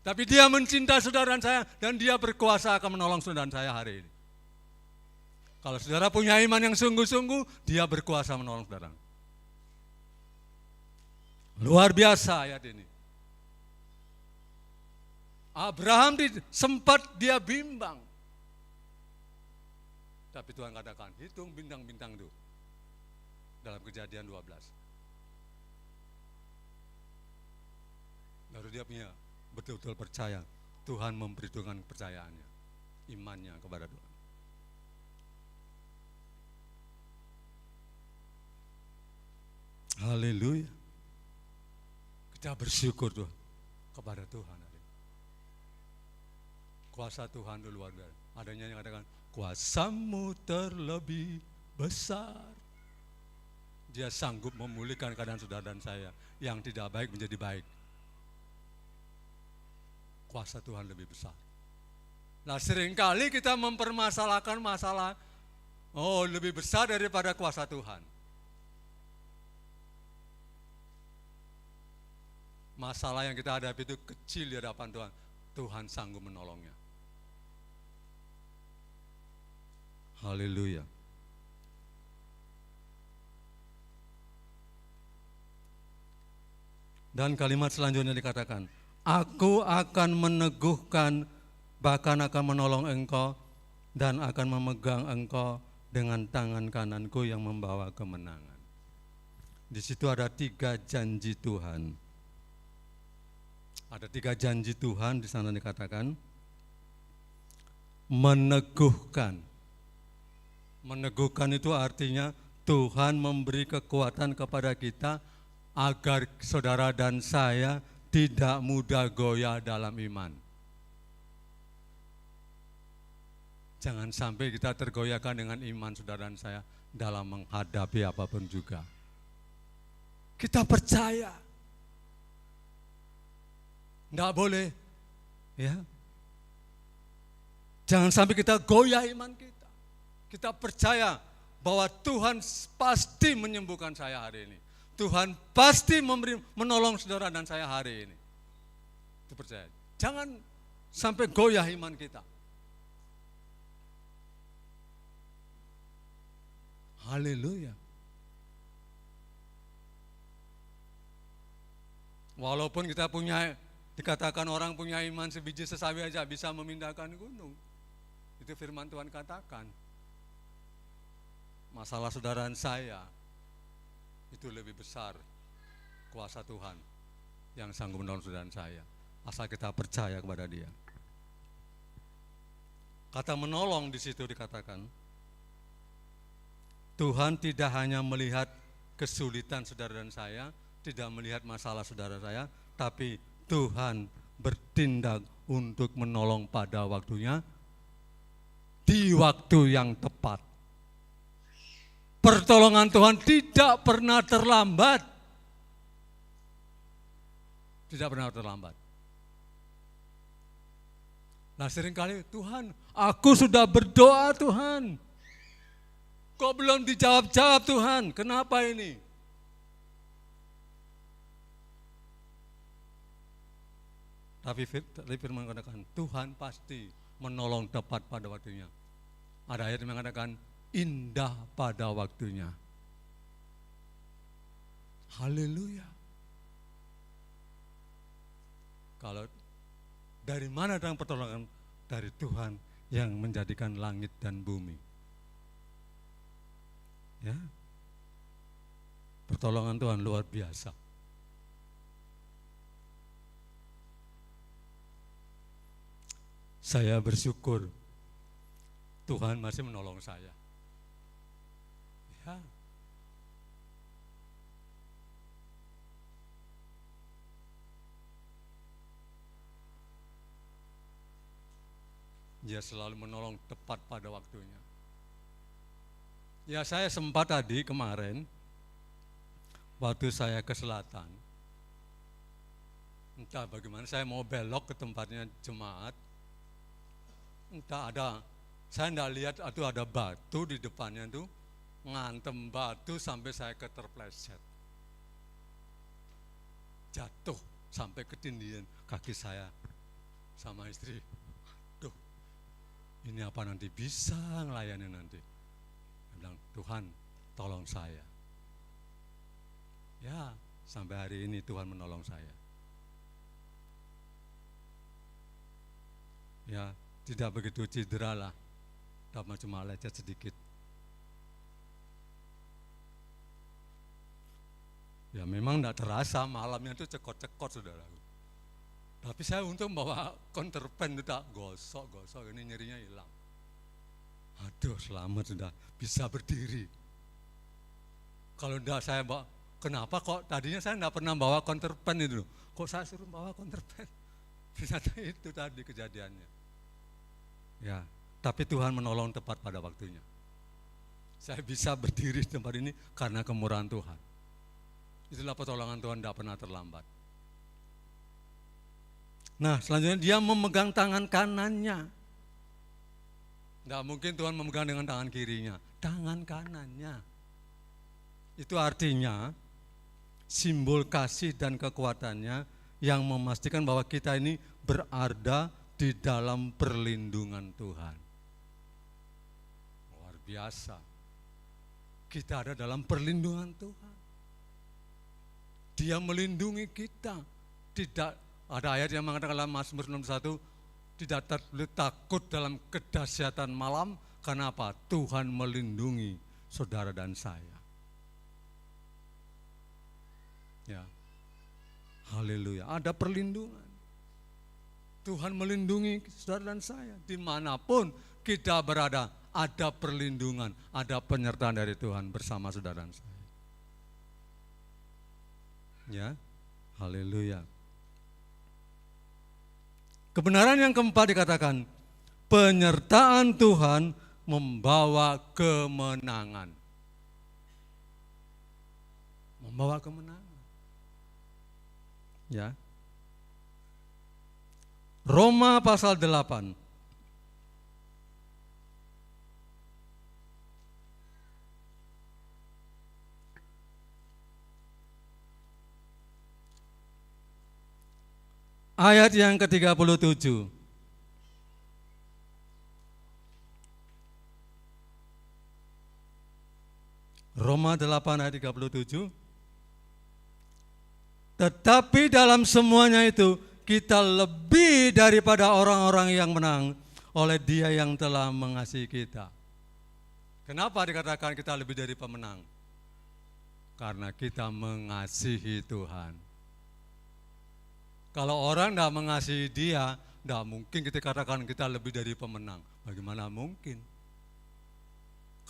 Tapi dia mencintai saudara saya dan dia berkuasa akan menolong saudara saya hari ini. Kalau saudara punya iman yang sungguh-sungguh, dia berkuasa menolong saudara. Luar biasa ayat ini. Abraham sempat dia bimbang. Tapi Tuhan katakan, hitung bintang-bintang itu. Dalam Kejadian 12. dia punya betul-betul percaya, Tuhan memperhitungkan kepercayaannya, imannya kepada Tuhan. Haleluya. Kita bersyukur tuh kepada Tuhan. Kuasa Tuhan itu luar biasa. Adanya yang katakan, kuasamu terlebih besar. Dia sanggup memulihkan keadaan saudara dan saya yang tidak baik menjadi baik. Kuasa Tuhan lebih besar. Nah, seringkali kita mempermasalahkan masalah, lebih besar daripada kuasa Tuhan. Masalah yang kita hadapi itu kecil di hadapan Tuhan. Tuhan sanggup menolongnya. Haleluya. Dan kalimat selanjutnya dikatakan, aku akan meneguhkan, bahkan akan menolong engkau, dan akan memegang engkau dengan tangan kananku yang membawa kemenangan. Di situ ada 3 janji Tuhan. Ada 3 janji Tuhan di sana dikatakan, meneguhkan. Meneguhkan itu artinya Tuhan memberi kekuatan kepada kita agar saudara dan saya tidak mudah goyah dalam iman. Jangan sampai kita tergoyahkan dengan iman saudara dan saya dalam menghadapi apapun juga. Kita percaya. Tidak boleh, ya. Jangan sampai kita goyah iman kita. Kita percaya bahwa Tuhan pasti menyembuhkan saya hari ini. Tuhan pasti menolong saudara dan saya hari ini. Itu percaya. Jangan sampai goyah iman kita. Haleluya. Walaupun kita dikatakan orang punya iman sebiji sesawi aja bisa memindahkan gunung. Itu firman Tuhan katakan. Masalah saudara dan saya itu lebih besar kuasa Tuhan yang sanggup menolong saudara dan saya. Asal kita percaya kepada Dia. Kata menolong di situ dikatakan, Tuhan tidak hanya melihat kesulitan saudara dan saya, tidak melihat masalah saudara saya, tapi Tuhan bertindak untuk menolong pada waktunya, di waktu yang tepat. Pertolongan Tuhan tidak pernah terlambat. Tidak pernah terlambat. Nah, seringkali Tuhan, aku sudah berdoa Tuhan. Kok belum dijawab-jawab Tuhan? Kenapa ini? Tapi firman katakan, Tuhan pasti menolong tepat pada waktunya. Ada ayat yang mengatakan, indah pada waktunya. Haleluya. Kalau dari mana datang pertolongan? Dari Tuhan yang menjadikan langit dan bumi. Ya. Pertolongan Tuhan luar biasa. Saya bersyukur Tuhan masih menolong saya. Ya. Dia selalu menolong tepat pada waktunya. Ya, saya sempat tadi kemarin waktu saya ke selatan. Entah bagaimana saya mau belok ke tempatnya jemaat. Entah saya enggak lihat ada batu di depannya tuh, ngantem batu sampai saya keterpleset. Jatuh sampai ketindihan kaki saya sama istri. Aduh, ini apa nanti bisa ngelayani nanti? Saya bilang, Tuhan tolong saya. Ya, sampai hari ini Tuhan menolong saya. Ya, tidak begitu cedera lah, cuma lecet sedikit. Ya memang tidak terasa, malamnya itu cekot-cekot saudara. Tapi saya untuk bawa counterpan itu tak gosok, ini nyerinya hilang. Aduh, selamat sudah bisa berdiri. Kalau enggak saya bawa, kenapa kok tadinya saya enggak pernah bawa counterpan itu, kok saya suruh bawa counterpan? Ternyata itu tadi kejadiannya. Ya, tapi Tuhan menolong tepat pada waktunya. Saya bisa berdiri di tempat ini karena kemurahan Tuhan. Itulah pertolongan Tuhan, tidak pernah terlambat. Nah, selanjutnya dia memegang tangan kanannya. Tidak mungkin Tuhan memegang dengan tangan kirinya, tangan kanannya. Itu artinya simbol kasih dan kekuatannya yang memastikan bahwa kita ini berada di dalam perlindungan Tuhan. Luar biasa. Kita ada dalam perlindungan Tuhan. Dia melindungi kita. Tidak ada ayat yang mengatakan dalam Mazmur 61, tidak boleh takut dalam kedahsyatan malam, karena apa? Tuhan melindungi saudara dan saya. Ya, haleluya, ada perlindungan. Tuhan melindungi saudara dan saya. Dimanapun kita berada, ada perlindungan, ada penyertaan dari Tuhan bersama saudara dan saya. Ya, haleluya. Kebenaran yang keempat dikatakan, penyertaan Tuhan membawa kemenangan. Membawa kemenangan. Ya. Roma pasal 8. Ayat yang ke-37. Roma 8 ayat 37. Tetapi dalam semuanya itu kita lebih daripada orang-orang yang menang oleh Dia yang telah mengasihi kita. Kenapa dikatakan kita lebih dari pemenang? Karena kita mengasihi Tuhan. Kalau orang tidak mengasihi Dia, tidak mungkin kita katakan kita lebih dari pemenang. Bagaimana mungkin?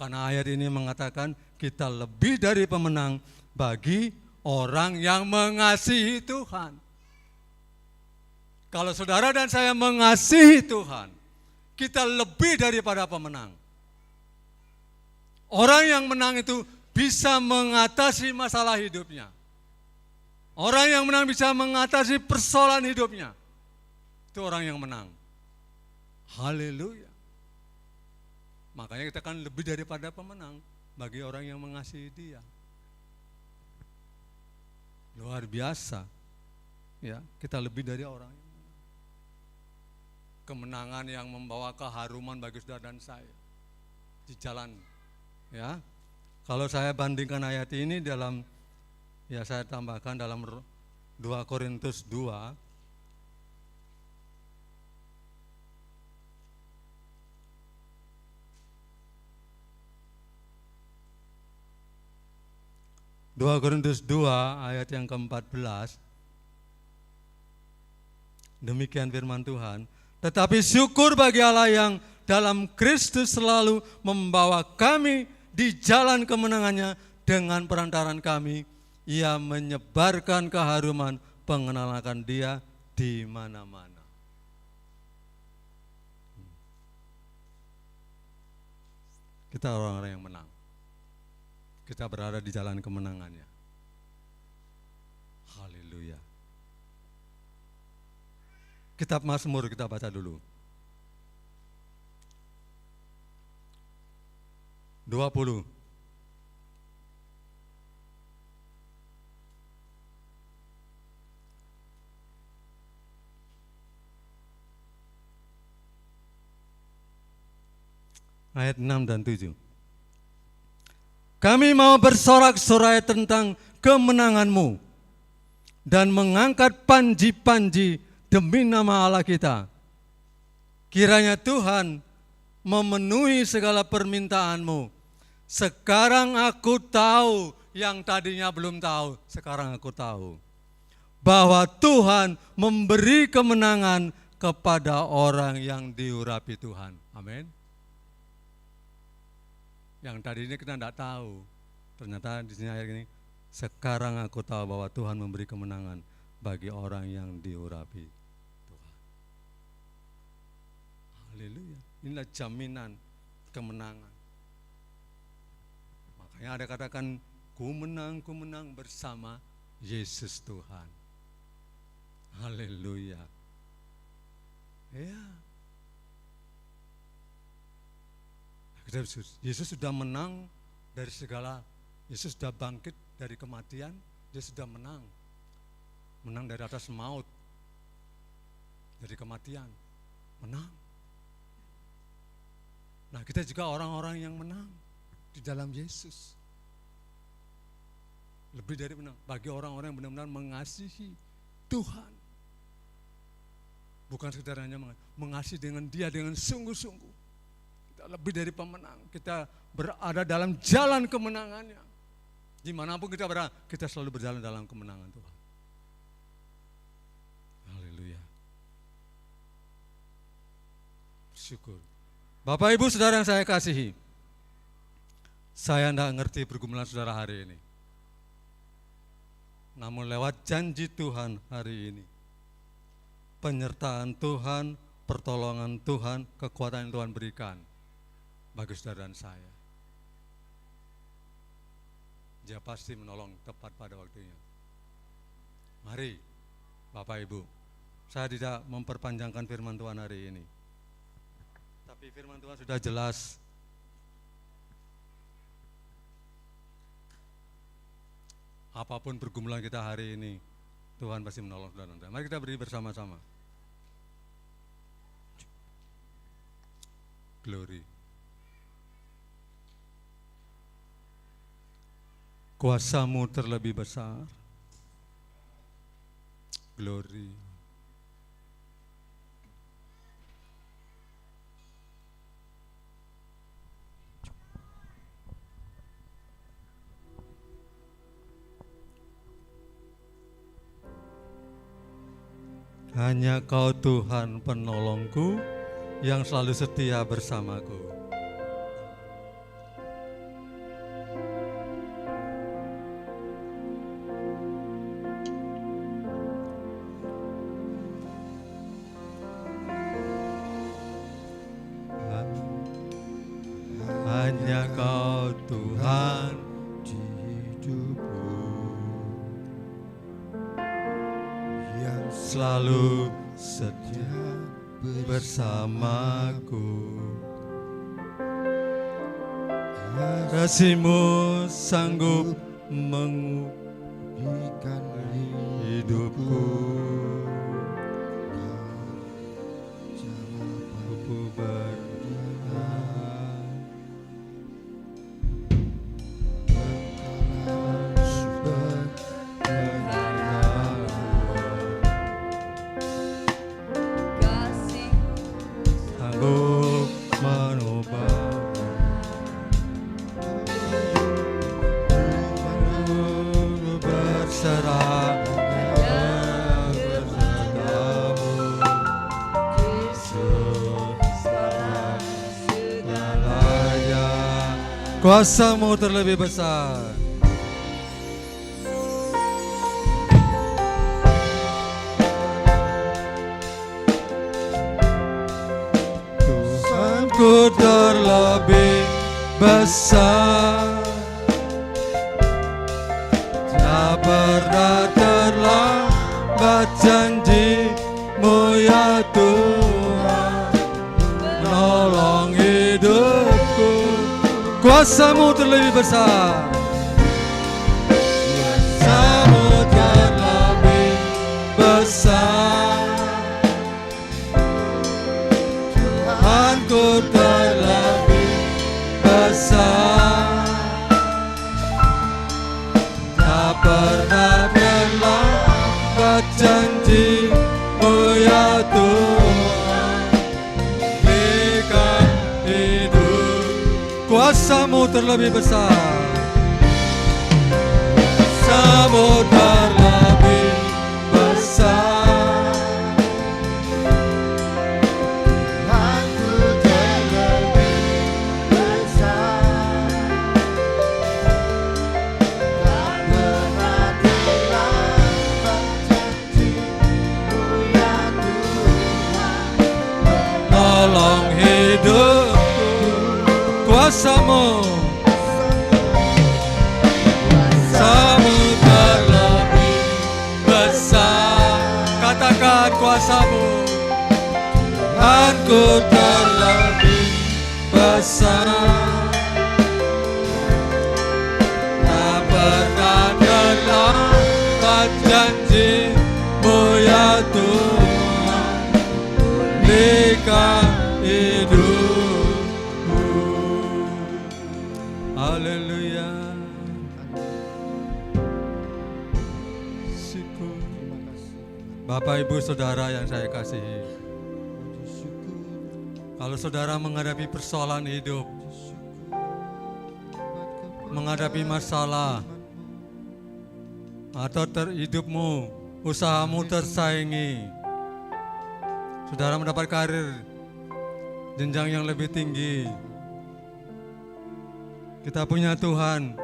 Karena ayat ini mengatakan kita lebih dari pemenang bagi orang yang mengasihi Tuhan. Kalau saudara dan saya mengasihi Tuhan, kita lebih daripada pemenang. Orang yang menang itu bisa mengatasi masalah hidupnya. Orang yang menang bisa mengatasi persoalan hidupnya. Itu orang yang menang. Haleluya. Makanya kita kan lebih daripada pemenang bagi orang yang mengasihi Dia. Luar biasa. Ya, kita lebih dari orang yang menang. Kemenangan yang membawa keharuman bagi saudara dan saya di jalan. Ya. Kalau saya bandingkan ayat ini dalam, ya saya tambahkan dalam 2 Korintus 2. Korintus 2 ayat yang ke-14. Demikian firman Tuhan. Tetapi syukur bagi Allah yang dalam Kristus selalu membawa kami di jalan kemenangannya dengan perantaran kami. Ia menyebarkan keharuman pengenalan Dia di mana-mana. Kita orang-orang yang menang. Kita berada di jalan kemenangannya. Haleluya. Kitab Mazmur kita baca dulu. 20. Ayat 6 dan 7. Kami mau bersorak-sorai tentang kemenangan-Mu dan mengangkat panji-panji demi nama Allah kita. Kiranya Tuhan memenuhi segala permintaan-Mu. Sekarang aku tahu yang tadinya belum tahu, sekarang aku tahu bahwa Tuhan memberi kemenangan kepada orang yang diurapi Tuhan. Amin. Yang tadi ini kita tidak tahu. Ternyata di sini ayat ini, sekarang aku tahu bahwa Tuhan memberi kemenangan bagi orang yang diurapi Tuhan. Haleluya. Inilah jaminan kemenangan. Makanya ada katakan, ku menang bersama Yesus Tuhan. Haleluya. Ya. Yesus sudah menang dari segala, Yesus sudah bangkit dari kematian, dia sudah menang dari atas maut, dari kematian, menang. Nah, kita juga orang-orang yang menang di dalam Yesus. Lebih dari menang, bagi orang-orang yang benar-benar mengasihi Tuhan. Bukan sekedar hanya mengasihi dengan Dia dengan sungguh-sungguh. Kita lebih dari pemenang, kita berada dalam jalan kemenangannya. Dimanapun kita berada, kita selalu berjalan dalam kemenangan Tuhan. Haleluya. Syukur. Bapak Ibu Saudara yang saya kasihi, saya tidak ngerti pergumulan saudara hari ini. Namun lewat janji Tuhan hari ini, penyertaan Tuhan, pertolongan Tuhan, kekuatan yang Tuhan berikan bagi saudara dan saya. Dia pasti menolong tepat pada waktunya. Mari Bapak Ibu, saya tidak memperpanjangkan firman Tuhan hari ini. Tapi firman Tuhan sudah jelas. Apapun pergumulan kita hari ini, Tuhan pasti menolong saudara. Mari kita beri bersama-sama. Glory. Kuasa-Mu terlebih besar. Glory. Hanya Kau Tuhan penolongku yang selalu setia bersamaku. Hanya Kau Tuhan di hidupku yang selalu setia bersamaku. Kasih-Mu sanggup mengubahkan hidupku. Ku berdiam sumber sanggup mengubah. Berserah bersamamu, segalanya. Kuasa-Mu terlebih besar. Tuhanku terlebih besar, tak pernah terlambat janji-Mu ya Tuhan, menolong hidupku. Kuasa-Mu terlebih besar. Kuasa-Mu terlebih besar, Tuhanku terlebih besar, tak pernah terlambat janji-Mu ya Tuhan, berikan hidup. Kuasa-Mu terlebih besar. Kuasa-Mu terlebih besar, kuasa-Mu, kuasa-Mu terlebih besar. Katakan kuasa-Mu, Tuhanku terlebih besar. Tak pernah terlambat janji-Mu ya Tuhan, pulihkan hidupku. Haleluya. Syukur. Bapak Ibu Saudara yang saya kasihi, kalau saudara menghadapi persoalan hidup, menghadapi masalah, atau hidupmu, usahamu tersaingi, saudara mendapat karir jenjang yang lebih tinggi, kita punya Tuhan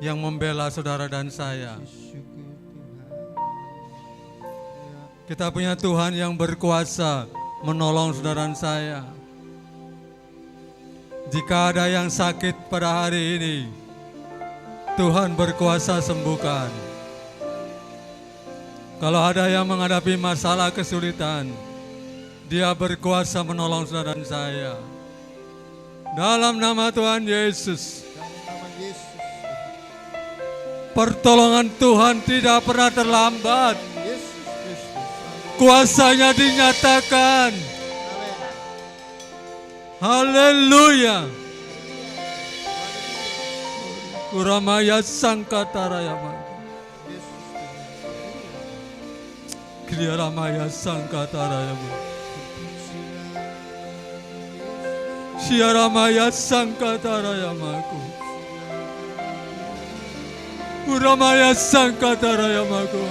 yang membela saudara dan saya. Kita punya Tuhan yang berkuasa menolong saudara dan saya. Jika ada yang sakit pada hari ini, Tuhan berkuasa sembuhkan. Kalau ada yang menghadapi masalah kesulitan, Dia berkuasa menolong saudara dan saya. Dalam nama Tuhan Yesus, pertolongan Tuhan tidak pernah terlambat. Kuasanya dinyatakan. Haleluya. Kuramaya Sangkatarayama. Kriyaramaya Sangkatarayama. Siaramaya Sangkatarayamaku. Kuramaya Sangkatarayamaku.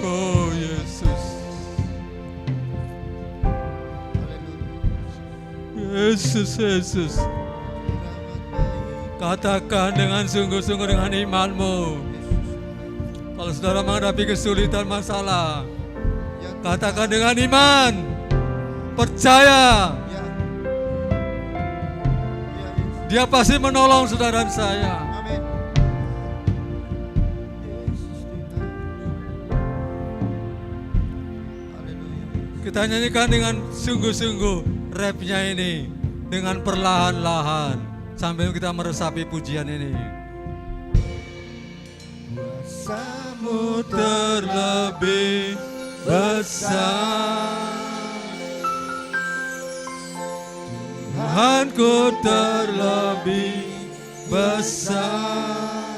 Oh Yesus. Yesus, Yesus. Katakan dengan sungguh-sungguh dengan imanmu. Kalau saudara menghadapi kesulitan masalah, katakan dengan iman, percaya. Dia pasti menolong saudara dan saya. Kita nyanyikan dengan sungguh-sungguh rapnya ini, dengan perlahan-lahan sambil kita meresapi pujian ini. Kuasa-Mu terlebih besar, Tuhanku terlebih besar.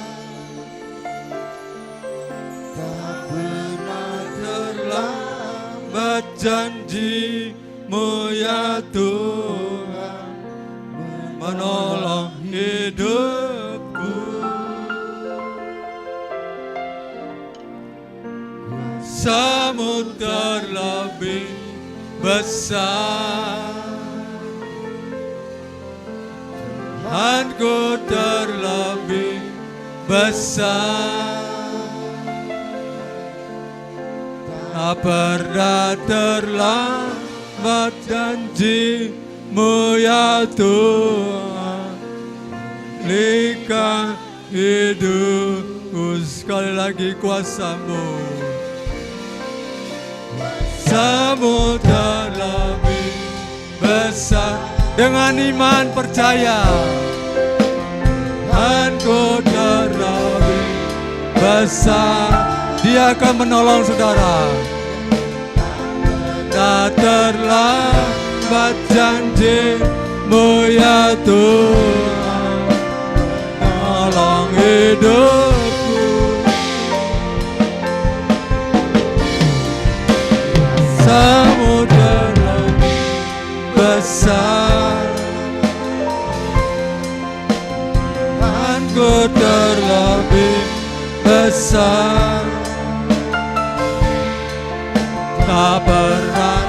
Tak pernah terlambat janji-Mu ya Tuhan, menolong hidupku. Kuasa-Mu terlebih besar, Tuhanku terlebih besar. Tak pernah terlambat janji-Mu ya Tuhan, pulihkan hidupku. Sekali lagi kuasa-Mu, kuasa-Mu terlebih besar. Dengan iman percaya, Tuhanku terlebih besar. Dia akan menolong saudara. Tak terlambat janji-Mu ya Tuhan, menolong hidupku. Kuasa-Mu terlebih besar, Tuhanku terlebih besar. Tak pernah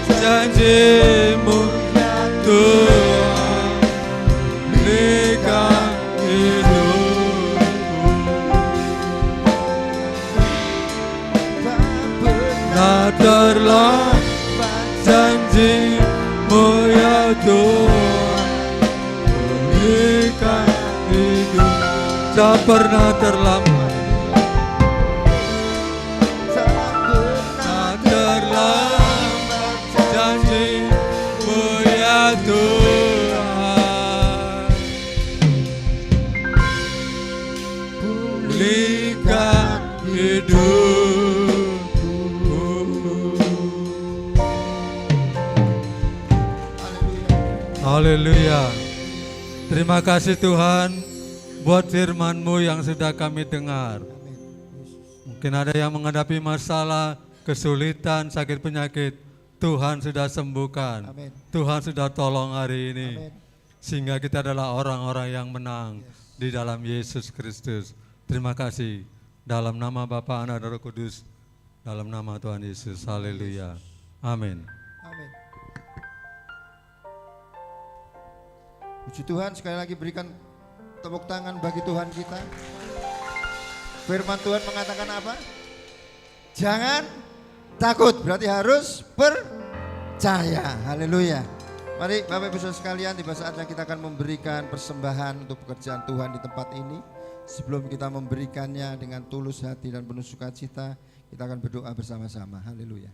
janji-Mu ya Tuhan, pulihkan hidupku. Tak terlambat tak pernah terlambat, tak terlambat janji-Mu ya Tuhan. Pulihkan hidupku. Haleluya. Terima kasih Tuhan buat firman-Mu yang sudah kami dengar. Mungkin ada yang menghadapi masalah, kesulitan, sakit penyakit, Tuhan sudah sembuhkan. Amin. Tuhan sudah tolong hari ini. Amin. Sehingga kita adalah orang-orang yang menang di dalam Yesus Kristus. Terima kasih. Dalam nama Bapa, Anak, dan Roh Kudus. Dalam nama Tuhan Yesus. Haleluya. Amin. Amin. Puji Tuhan, sekali lagi berikan tepuk tangan bagi Tuhan kita. Firman Tuhan mengatakan apa? Jangan takut, berarti harus percaya. Haleluya. Mari Bapak Ibu Saudara sekalian, tiba saatnya kita akan memberikan persembahan untuk pekerjaan Tuhan di tempat ini. Sebelum kita memberikannya dengan tulus hati dan penuh sukacita, kita akan berdoa bersama-sama. Haleluya.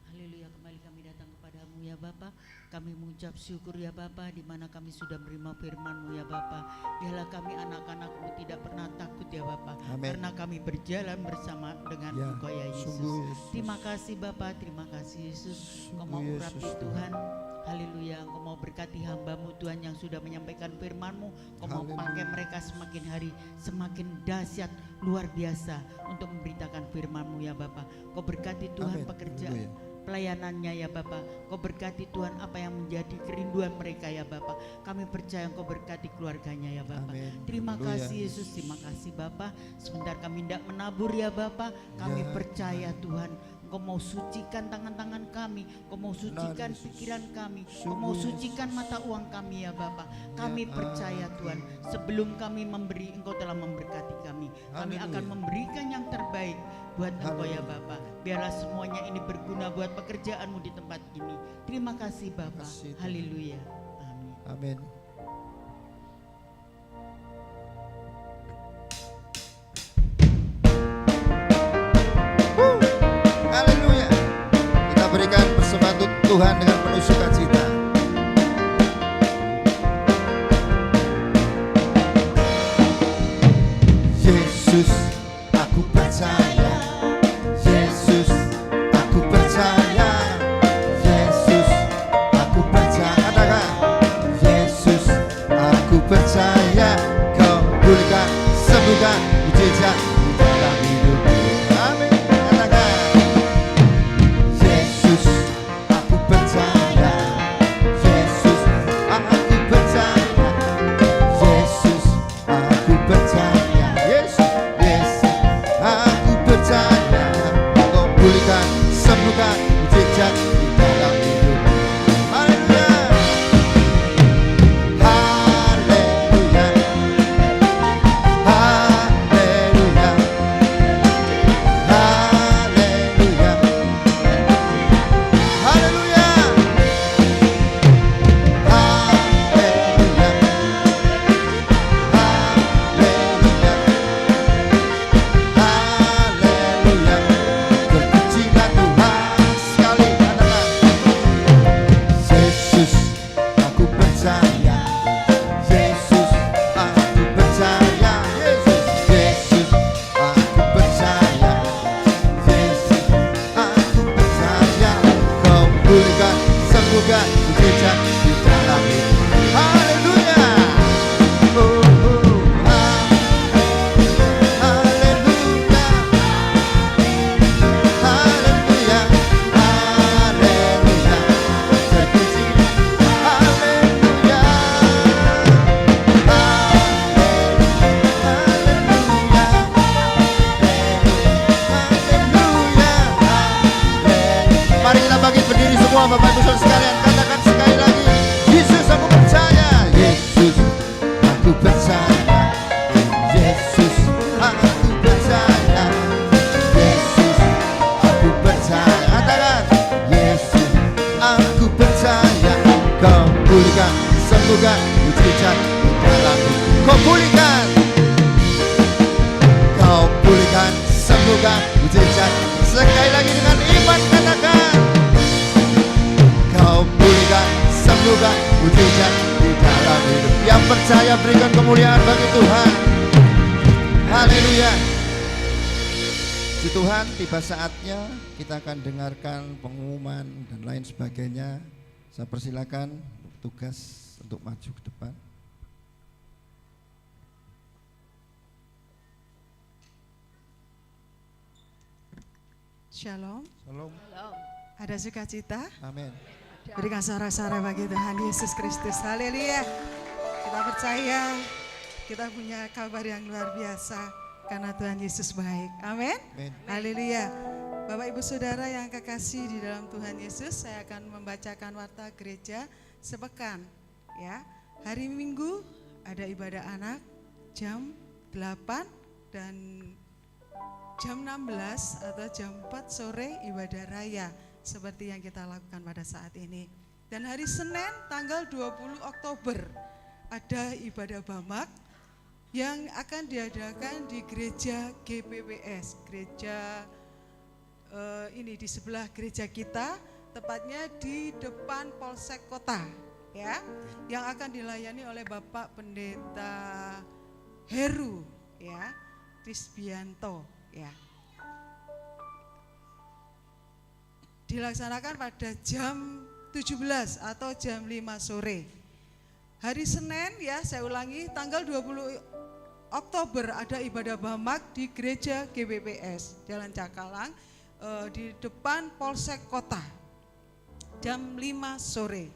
Haleluya, kembali kami datang kepadamu ya Bapa. Kami mengucap syukur ya Bapa, di mana kami sudah menerima firman-Mu ya Bapa. Biarlah kami anak-anak-Mu tidak pernah takut ya Bapa. Amin. Karena kami berjalan bersama dengan Ya, Engkau ya Yesus. sungguh, Yesus. Terima kasih Bapa, terima kasih Yesus. Engkau mau Sungguh, urapi Yesus, Tuhan. Haleluya, Engkau mau berkati hamba-Mu Tuhan yang sudah menyampaikan firman-Mu. Engkau mau Haleluya. pakai mereka semakin hari semakin dahsyat, luar biasa untuk memberitakan firman-Mu ya Bapa. Engkau berkati Tuhan Amin. pekerjaan Haleluya. pelayanannya ya Bapa. Kau berkati Tuhan apa yang menjadi kerinduan mereka ya Bapa. Kami percaya Engkau berkati keluarganya ya Bapa. Amin. Terima Haleluya. kasih Yesus, terima kasih Bapa. Sebentar kami tidak menabur ya Bapa. Kami Ya, percaya Tuhan Engkau mau sucikan tangan-tangan kami, Engkau mau sucikan Yesus. pikiran kami, Engkau mau Sungguh, sucikan mata uang kami ya Bapa. Kami Ya, percaya Tuhan, sebelum kami memberi Engkau telah memberkati kami. Kami Haleluya. akan memberikan yang terbaik buat Engkau ya Haleluya. Bapa. Biarlah semuanya ini berguna buat pekerjaan-Mu di tempat ini. Terima kasih Bapa. kasih, Tuhan. Haleluya. Amin. Amin. Haleluya. Kita berikan persembahan untuk Tuhan dengan penuh sukacita. Yesus, aku percaya. Yesus, aku percaya. Yesus, aku percaya. Katakan, Yesus, aku percaya. Kau pulihkan, sembuhkan, mujizat di dalam hidupku. Amin. Katakan, Yesus, aku percaya. Yesus, aku percaya. Yesus, aku percaya. Yesus, Yesus, aku percaya. Kau pulihkan, sembuhkan, mujizat di dalam hidupku. Haleluya. Haleluya. Haleluya. Haleluya. Haleluya. Haleluya. Haleluya. Terpujilah Tuhan sekali. Katakan, Yesus, aku percaya. Yesus, aku percaya. Yesus, aku percaya. Yesus, aku percaya. Kau pulihkan, sembuhkan, mujizat di dalam hidup. Haleluya. Oh, oh, haleluya. Haleluya. Haleluya. Terpuji. Haleluya. Mari kita bagi berdiri semua Bapak Ibu Saudara sekalian. Katakan sekali lagi, Yesus aku percaya. Yesus aku percaya. Yesus aku percaya. Yesus aku percaya. Katakan, Yesus aku percaya. Kau pulihkan, sembuhkan, mujizat di dalam hidup. Kau pulihkan, pulihkan, mujizat. Sekali lagi dengan iman katakan, Kau pulihkan, sembuhkan, mujizat di dalam hidup. Yang percaya berikan kemuliaan bagi Tuhan. Haleluya. Puji Tuhan, tiba saatnya kita akan dengarkan pengumuman dan lain sebagainya. Saya persilakan tugas untuk maju ke depan. Shalom. Shalom. Ada sukacita? Amin. Berikan sorak-sorai bagi Tuhan Yesus Kristus. Haleluya. Kita percaya kita punya kabar yang luar biasa karena Tuhan Yesus baik. Amin. Amin. Haleluya. Bapak Ibu Saudara yang kekasih di dalam Tuhan Yesus, saya akan membacakan warta gereja sepekan. Ya, hari Minggu ada ibadah anak jam 8 dan jam 16 atau jam 4 sore ibadah raya seperti yang kita lakukan pada saat ini. Dan hari Senin tanggal 20 Oktober ada ibadah Bamak yang akan diadakan di gereja GPPS, gereja ini di sebelah gereja kita, tepatnya di depan Polsek Kota, ya, yang akan dilayani oleh Bapak Pendeta Heru, ya, Krisbianto, ya. Dilaksanakan pada jam 17 atau jam 5 sore. Hari Senin, ya, saya ulangi, tanggal 20 Oktober ada ibadah Bamak di gereja GPPS Jalan Cakalang, di depan Polsek Kota jam 5 sore.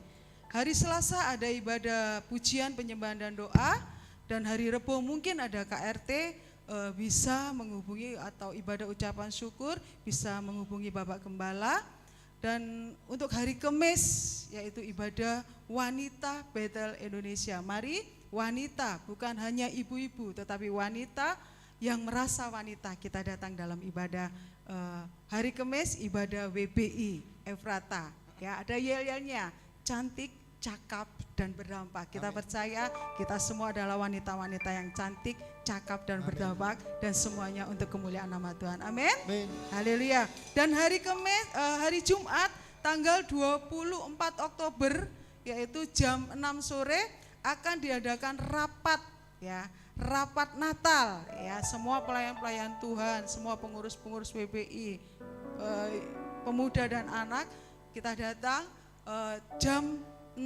Hari Selasa ada ibadah pujian, penyembahan dan doa, dan hari Rebo mungkin ada KRT, bisa menghubungi, atau ibadah ucapan syukur bisa menghubungi Bapak Gembala. Dan untuk hari Kamis yaitu ibadah wanita Bethel Indonesia. Mari wanita, bukan hanya ibu-ibu tetapi wanita yang merasa wanita, kita datang dalam ibadah hari Kamis, ibadah WBI Efrata, ya, ada yel-yelnya, cantik, cakap dan berdampak. Kita percaya kita semua adalah wanita-wanita yang cantik, cakap dan berdampak, dan semuanya untuk kemuliaan nama Tuhan. Amin. Haleluya. Dan hari Kamis, hari Jumat tanggal 24 Oktober yaitu jam 6 sore akan diadakan rapat, ya, rapat Natal, ya, semua pelayan-pelayan Tuhan, semua pengurus-pengurus WBI, pemuda dan anak, kita datang jam 6,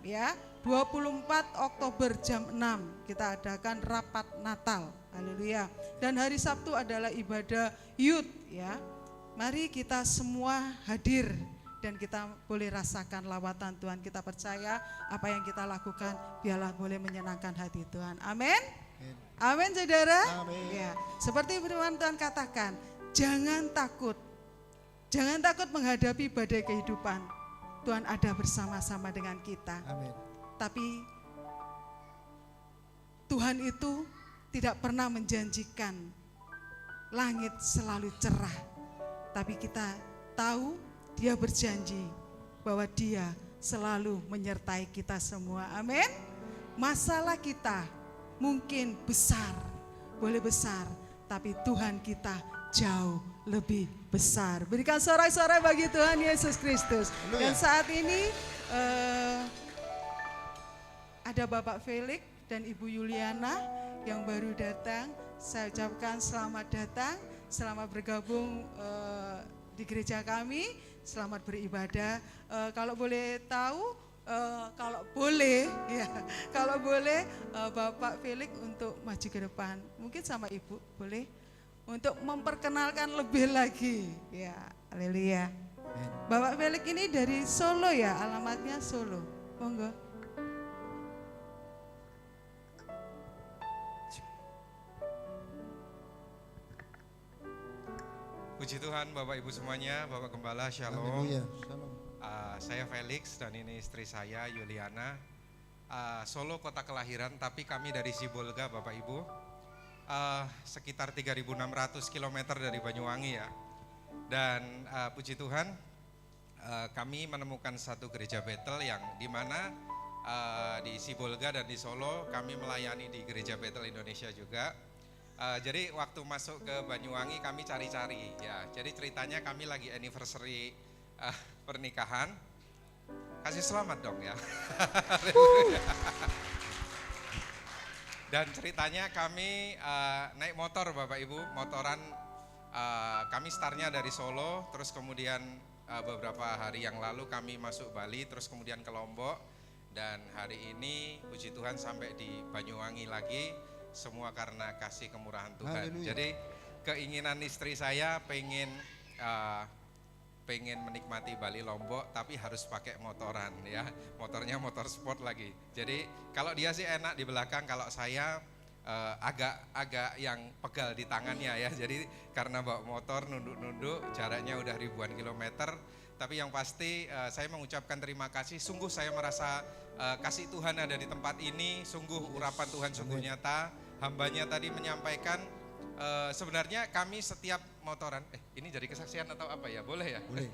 ya, 24 Oktober jam 6 kita adakan rapat Natal. Haleluya. Dan hari Sabtu adalah ibadah youth, ya. Mari kita semua hadir dan kita boleh rasakan lawatan Tuhan. Kita percaya apa yang kita lakukan biarlah boleh menyenangkan hati Tuhan. Amin. Amin, saudara. Amin. Ya, seperti firman Tuhan katakan, jangan takut. Jangan takut menghadapi badai kehidupan. Tuhan ada bersama-sama dengan kita. Amin. Tapi Tuhan itu tidak pernah menjanjikan langit selalu cerah. Tapi kita tahu Dia berjanji bahwa Dia selalu menyertai kita semua. Amin. Masalah kita mungkin besar, boleh besar, tapi Tuhan kita jauh lebih besar. Berikan sorak-sorai bagi Tuhan Yesus Kristus. Dan saat ini ada Bapak Felix dan Ibu Yuliana yang baru datang. Saya ucapkan selamat datang, selamat bergabung di gereja kami, selamat beribadah. Kalau boleh tahu, kalau boleh, ya, kalau boleh Bapak Felix untuk maju ke depan, mungkin sama Ibu boleh untuk memperkenalkan lebih lagi, ya. Haleluya. Bapak Felix ini dari Solo, ya, alamatnya Solo. Monggo. Puji Tuhan, Bapak Ibu semuanya, Bapak Gembala, Shalom. Haleluya. Shalom. Saya Felix dan ini istri saya Yuliana. Solo kota kelahiran, tapi kami dari Sibolga, Bapak Ibu. Sekitar 3.600 km dari Banyuwangi, ya. Dan puji Tuhan, kami menemukan satu gereja Bethel yang dimana di Sibolga dan di Solo kami melayani di gereja Bethel Indonesia juga. Jadi waktu masuk ke Banyuwangi kami cari-cari ya. Jadi ceritanya kami lagi anniversary pernikahan. Kasih selamat dong ya. Dan ceritanya kami naik motor Bapak Ibu, motoran kami startnya dari Solo, terus kemudian beberapa hari yang lalu kami masuk Bali, terus kemudian ke Lombok, dan hari ini puji Tuhan sampai di Banyuwangi lagi, semua karena kasih kemurahan Tuhan. Haleluya. Jadi keinginan istri saya pengen menikmati Bali Lombok tapi harus pakai motoran ya, motornya motor sport lagi. Jadi kalau dia sih enak di belakang, kalau saya agak yang pegal di tangannya ya. Jadi karena bawa motor nunduk-nunduk, jaraknya udah ribuan kilometer. Tapi yang pasti saya mengucapkan terima kasih. Sungguh saya merasa kasih Tuhan ada di tempat ini. Sungguh urapan Tuhan sungguh nyata. Hambanya tadi menyampaikan sebenarnya kami setiap motoran. Ini jadi kesaksian atau apa ya? Boleh ya? Boleh.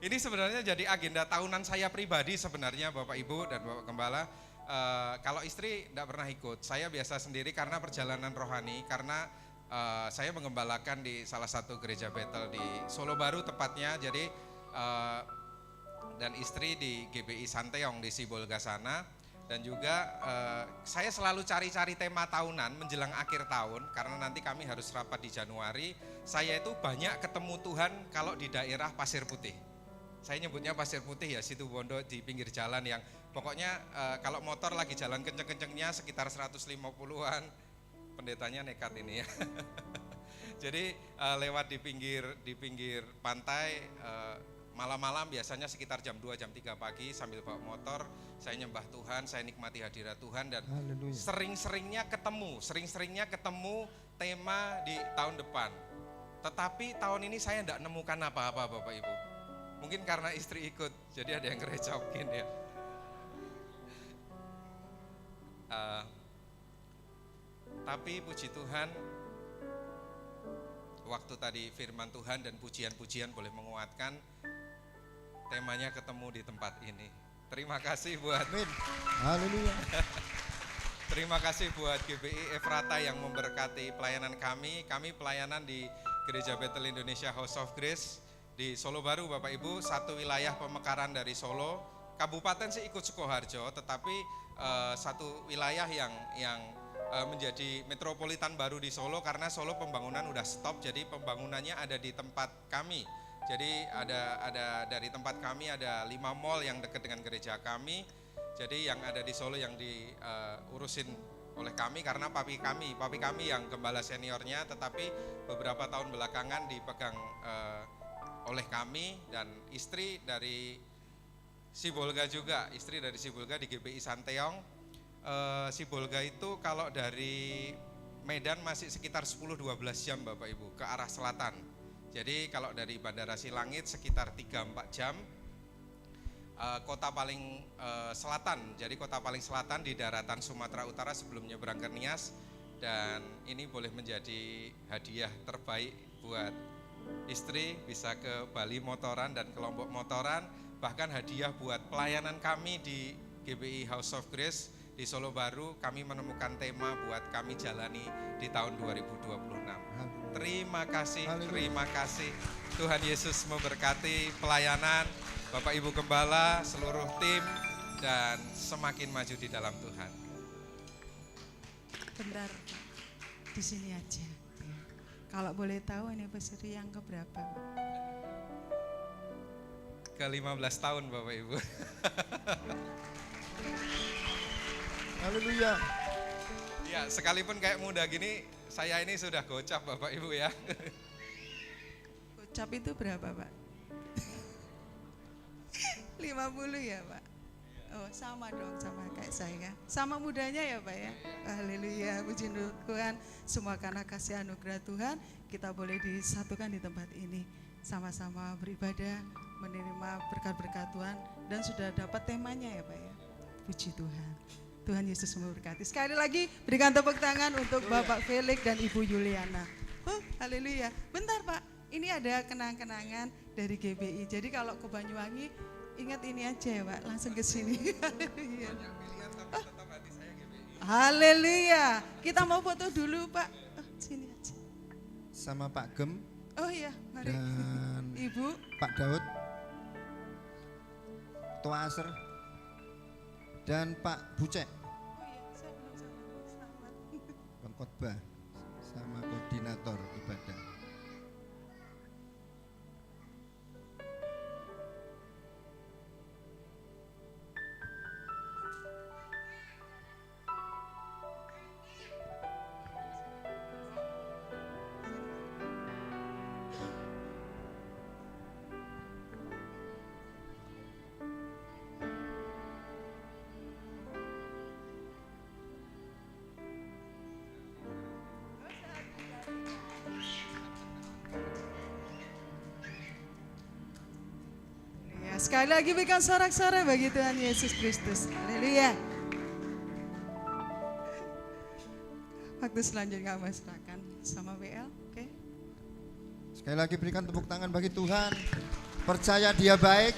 Ini sebenarnya jadi agenda tahunan saya pribadi sebenarnya Bapak Ibu dan Bapak Gembala. Kalau istri tidak pernah ikut, saya biasa sendiri karena perjalanan rohani, karena saya menggembalakan di salah satu gereja Bethel di Solo Baru tepatnya. Jadi dan istri di GBI Santeong di Sibolga sana. Dan juga saya selalu cari-cari tema tahunan menjelang akhir tahun, karena nanti kami harus rapat di Januari. Saya itu banyak ketemu Tuhan kalau di daerah Pasir Putih. Saya nyebutnya Pasir Putih ya, situ Bondo di pinggir jalan yang pokoknya kalau motor lagi jalan kenceng-kencengnya sekitar 150-an. Pendetanya nekat ini ya. Jadi lewat di pinggir pantai, malam-malam biasanya sekitar jam 2, jam 3 pagi sambil bawa motor, saya nyembah Tuhan, saya nikmati hadirat Tuhan, dan sering-seringnya ketemu tema di tahun depan. Tetapi tahun ini saya tidak nemukan apa-apa Bapak Ibu. Mungkin karena istri ikut, jadi ada yang ngerecokin ya. Tapi puji Tuhan, waktu tadi firman Tuhan dan pujian-pujian boleh menguatkan, temanya ketemu di tempat ini. Terima kasih buat Haleluya. Terima kasih buat GBI Efrata yang memberkati pelayanan kami. Kami pelayanan di Gereja Bethel Indonesia House of Grace di Solo Baru Bapak Ibu, satu wilayah pemekaran dari Solo. Kabupaten sih ikut Sukoharjo, tetapi satu wilayah yang menjadi metropolitan baru di Solo, karena Solo pembangunan udah stop, jadi pembangunannya ada di tempat kami. Jadi ada dari tempat kami ada 5 mall yang dekat dengan gereja kami. Jadi yang ada di Solo yang diurusin oleh kami, karena papi kami yang gembala seniornya, tetapi beberapa tahun belakangan dipegang oleh kami, dan istri dari Sibolga juga, istri dari Sibolga di GBI Santeong. Sibolga itu kalau dari Medan masih sekitar 10-12 jam Bapak Ibu ke arah selatan. Jadi kalau dari Bandara Silangit sekitar 3-4 jam. Kota paling selatan, jadi kota paling selatan di daratan Sumatera Utara sebelum nyebrang ke Nias. Dan ini boleh menjadi hadiah terbaik buat istri, bisa ke Bali motoran dan ke Lombok motoran. Bahkan hadiah buat pelayanan kami di GBI House of Grace di Solo Baru, kami menemukan tema buat kami jalani di tahun 2026. Terima kasih. Tuhan Yesus memberkati pelayanan Bapak Ibu Gembala, seluruh tim, dan semakin maju di dalam Tuhan. Bentar, di sini aja. Kalau boleh tahu anniversary yang keberapa? Ke 15 tahun Bapak Ibu. Haleluya. Ya, sekalipun kayak muda gini, saya ini sudah gocap Bapak Ibu ya. Gocap itu berapa Pak? 50 ya Pak? Oh sama dong, sama kayak saya. Sama mudanya ya Pak ya? Haleluya, puji Tuhan. Semua karena kasih anugerah Tuhan, kita boleh disatukan di tempat ini. Sama-sama beribadah, menerima berkat-berkat Tuhan, dan sudah dapat temanya ya Pak ya? Puji Tuhan. Tuhan Yesus memberkati. Sekali lagi berikan tepuk tangan untuk Bapak Felix dan Ibu Yuliana. Haleluya. Bentar Pak, ini ada kenang-kenangan dari GBI. Jadi kalau ke Banyuwangi, ingat ini aja ya Pak, langsung ke sini. Haleluya. Haleluya. Kita mau foto dulu Pak. Sini aja. sama Pak Gem Oh iya, mari. dan Ibu. Pak Daud, Ketua Aser, dan Pak Bucek, Oh iya, saya belum salah. Selamat. pengkhotbah sama koordinator ibadah. Ya, sekali lagi berikan sorak-sorai bagi Tuhan Yesus Kristus. Haleluya. Waktu selanjutnya kami serahkan sama WL, oke? Sekali lagi berikan tepuk tangan bagi Tuhan. Percaya Dia baik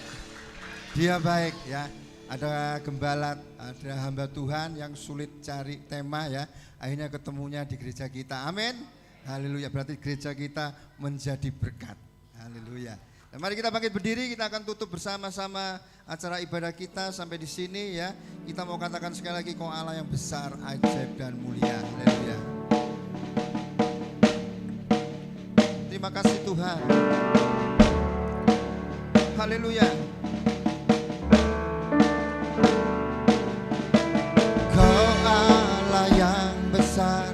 ya. Ada gembala, ada hamba Tuhan yang sulit cari tema ya. Akhirnya ketemunya di gereja kita. Amin. Haleluya. Berarti gereja kita menjadi berkat. Haleluya. Nah, mari kita bangkit berdiri, kita akan tutup bersama-sama acara ibadah kita sampai di sini ya. Kita mau katakan sekali lagi, Kau Allah yang besar, ajaib dan mulia. Haleluya. Terima kasih Tuhan. Haleluya. Kau Allah yang besar,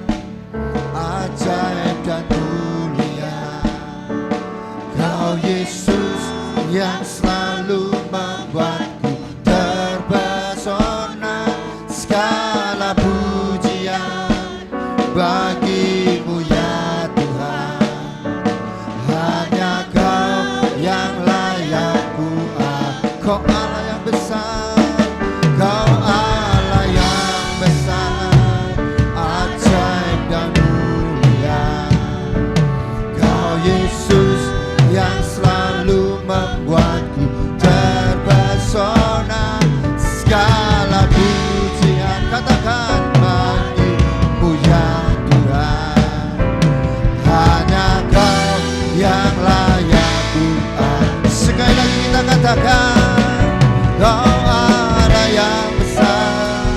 ajaib dan mulia. Kau Yesus yang selalu membuatku terpesona. Segala pujian bagimu ya Tuhan. Hanya Kau yang layak ku Kau Allah yang besar, Kau Allah yang besar, ajaib dan mulia. Kau Yesus yang selalu membuatku terpesona. Segala pujian katakan bagimu ya Tuhan. Hanya Kau yang layak ku. Sekali lagi kita katakan, Kau Allah yang besar,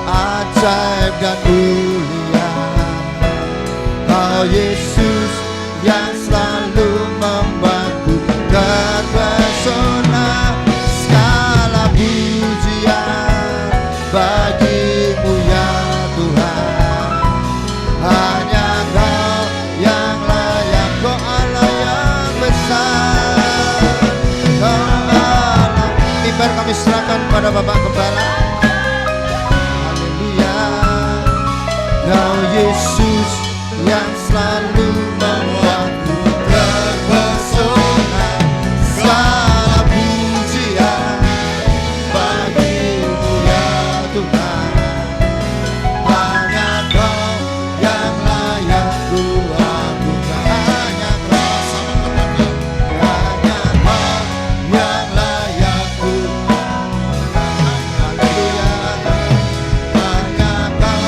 ajaib dan mulia. Kau Yesus yang selalu membuatku terpesona. Segala pujian bagimu ya Tuhan. Hanya Kau yang layak, Kau Allah yang besar, Kau Allah. Mimbar kami serahkan pada Bapak Gembala. Haleluya. Kau Yesus yang selalu membuatku terpesona. Segala pujian bagimu ya Tuhan. Hanya Kau yang layak ku agungkan. Hanya Kau, hanya Kau yang layak ku. Haleluya. Hanya Kau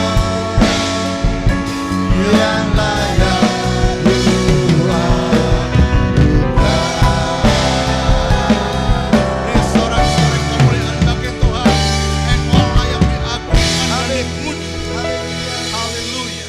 yang layak ku agungkan. Sorak-sorai kemuliaan bagi Tuhan. Engkau layak diagungkan dan dipuji. Haleluya.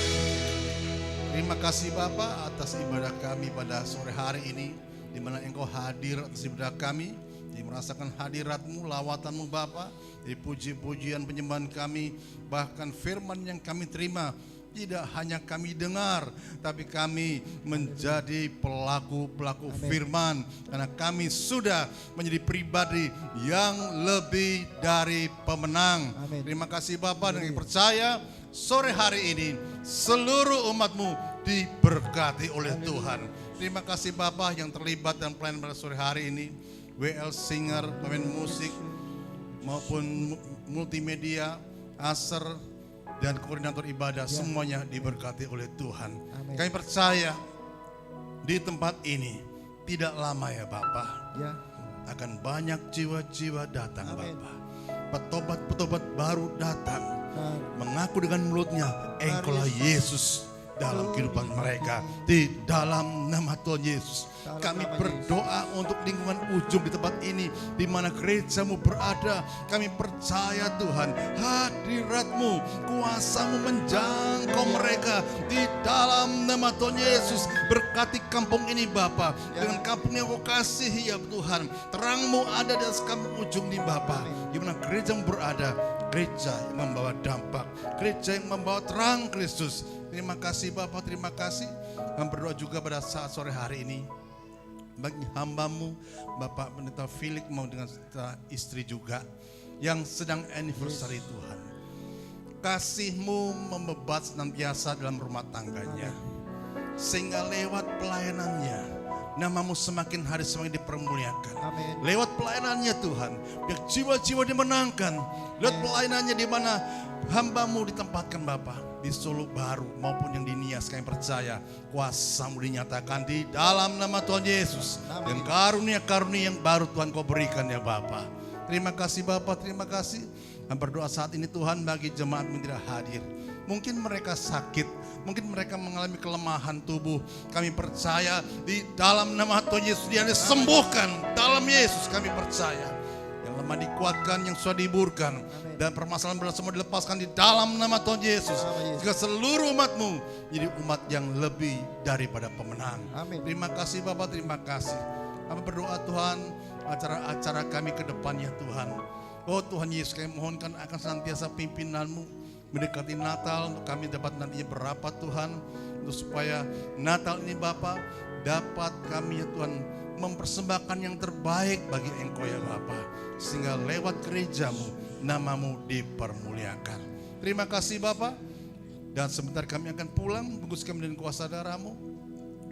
Terima kasih Bapak atas ibadah kami pada sore hari ini, di mana Engkau hadir atas ibadah kami, merasakan hadirat-Mu, lawatan-Mu Bapa, di puji-pujian penyembahan kami, bahkan firman yang kami terima tidak hanya kami dengar, tapi kami menjadi pelaku-pelaku firman, karena kami sudah menjadi pribadi yang lebih dari pemenang. Amin. Terima kasih Bapak, dan kami percaya sore hari ini seluruh umat-Mu diberkati oleh Tuhan. Terima kasih Bapak yang terlibat dalam pelayanan pada sore hari ini, WL Singer, pemain musik maupun multimedia, Aser, dan koordinator ibadah, semuanya diberkati oleh Tuhan. Amin. Kami percaya di tempat ini tidak lama ya Bapak, Ya. akan banyak jiwa-jiwa datang. Amin. Bapak, petobat-petobat baru datang, Nah, mengaku dengan mulutnya Engkaulah Yesus, dalam kehidupan mereka. Di dalam nama Tuhan Yesus, kami berdoa untuk lingkungan ujung di tempat ini, di mana gerejamu berada. Kami percaya Tuhan, hadirat-Mu, kuasa-Mu menjangkau mereka. Di dalam nama Tuhan Yesus, berkati kampung ini Bapa, dengan kampung yang Kau kasihi ya Tuhan. Terang-Mu ada di atas kampung ujung ini Bapa, di mana gerejamu berada. Gereja yang membawa dampak, gereja yang membawa terang Kristus. Terima kasih Bapak, terima kasih. Kami berdoa juga pada saat sore hari ini bagi hamba-Mu Bapak Pendeta Felix mau dengan istri juga yang sedang anniversary Tuhan. Kasih-Mu membebat senantiasa dalam rumah tangganya, sehingga lewat pelayanannya nama-Mu semakin hari semakin dipermuliakan. Amin. Lewat pelayanannya Tuhan, biar jiwa-jiwa dimenangkan. Lewat pelayanannya di mana hamba-Mu ditempatkan Bapa, di Solo Baru maupun yang di Nias, kami percaya kuasa-Mu dinyatakan di dalam nama Tuhan Yesus. Dan karunia-karunia yang baru Tuhan Kau berikan ya Bapa. Terima kasih Bapa, terima kasih. Kami berdoa saat ini Tuhan bagi jemaat yang tidak hadir. Mungkin mereka sakit, mungkin mereka mengalami kelemahan tubuh. Kami percaya di dalam nama Tuhan Yesus dia disembuhkan. Dalam Yesus kami percaya. Yang lemah dikuatkan, yang susah dihiburkan. Dan permasalahan berat semua dilepaskan di dalam nama Tuhan Yesus. Jika seluruh umat-Mu jadi umat yang lebih daripada pemenang. Amin. Terima kasih Bapak, terima kasih. Kami berdoa Tuhan, acara-acara kami ke depannya Tuhan. Oh Tuhan Yesus, kami mohonkan akan senantiasa pimpinan-Mu mendekati Natal, untuk kami dapat nantinya berapat Tuhan, untuk supaya Natal ini Bapa dapat kami ya Tuhan mempersembahkan yang terbaik bagi Engkau ya Bapa, sehingga lewat gereja-Mu nama-Mu dipermuliakan. Terima kasih Bapa, dan sebentar kami akan pulang, bungkus kami dengan kuasa darah-Mu,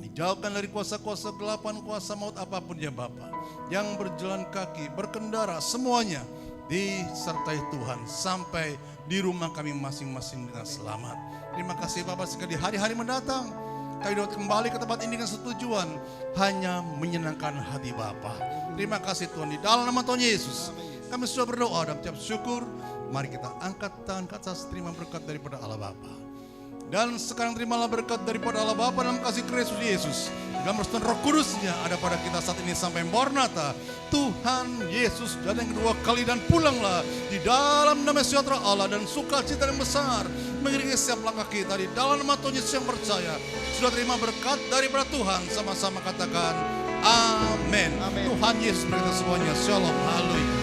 dijauhkan dari kuasa-kuasa gelapan, kuasa maut apapun ya Bapa, yang berjalan kaki, berkendara, semuanya disertai Tuhan sampai di rumah kami masing-masing dengan selamat. Terima kasih Bapak, sekali hari-hari mendatang kami dapat kembali ke tempat ini dengan setujuan hanya menyenangkan hati Bapa. Terima kasih Tuhan, di dalam nama Tuhan Yesus kami sudah berdoa dan ucap syukur. Mari kita angkat tangan ke atas, terima berkat daripada Allah Bapa. Dan sekarang terimalah berkat daripada Allah Bapa dalam kasih Kristus Yesus, dalam restuan Roh Kudus-Nya ada pada kita saat ini sampai Maranatha. Tuhan Yesus datang yang kedua kali, dan pulanglah di dalam nama sejahtera Allah dan sukacita yang besar mengiringi setiap langkah kita. Di dalam nama Tuhan Yesus yang percaya sudah terima berkat daripada Tuhan, sama-sama katakan amin. Tuhan Yesus berkata semuanya, shalom, haleluya.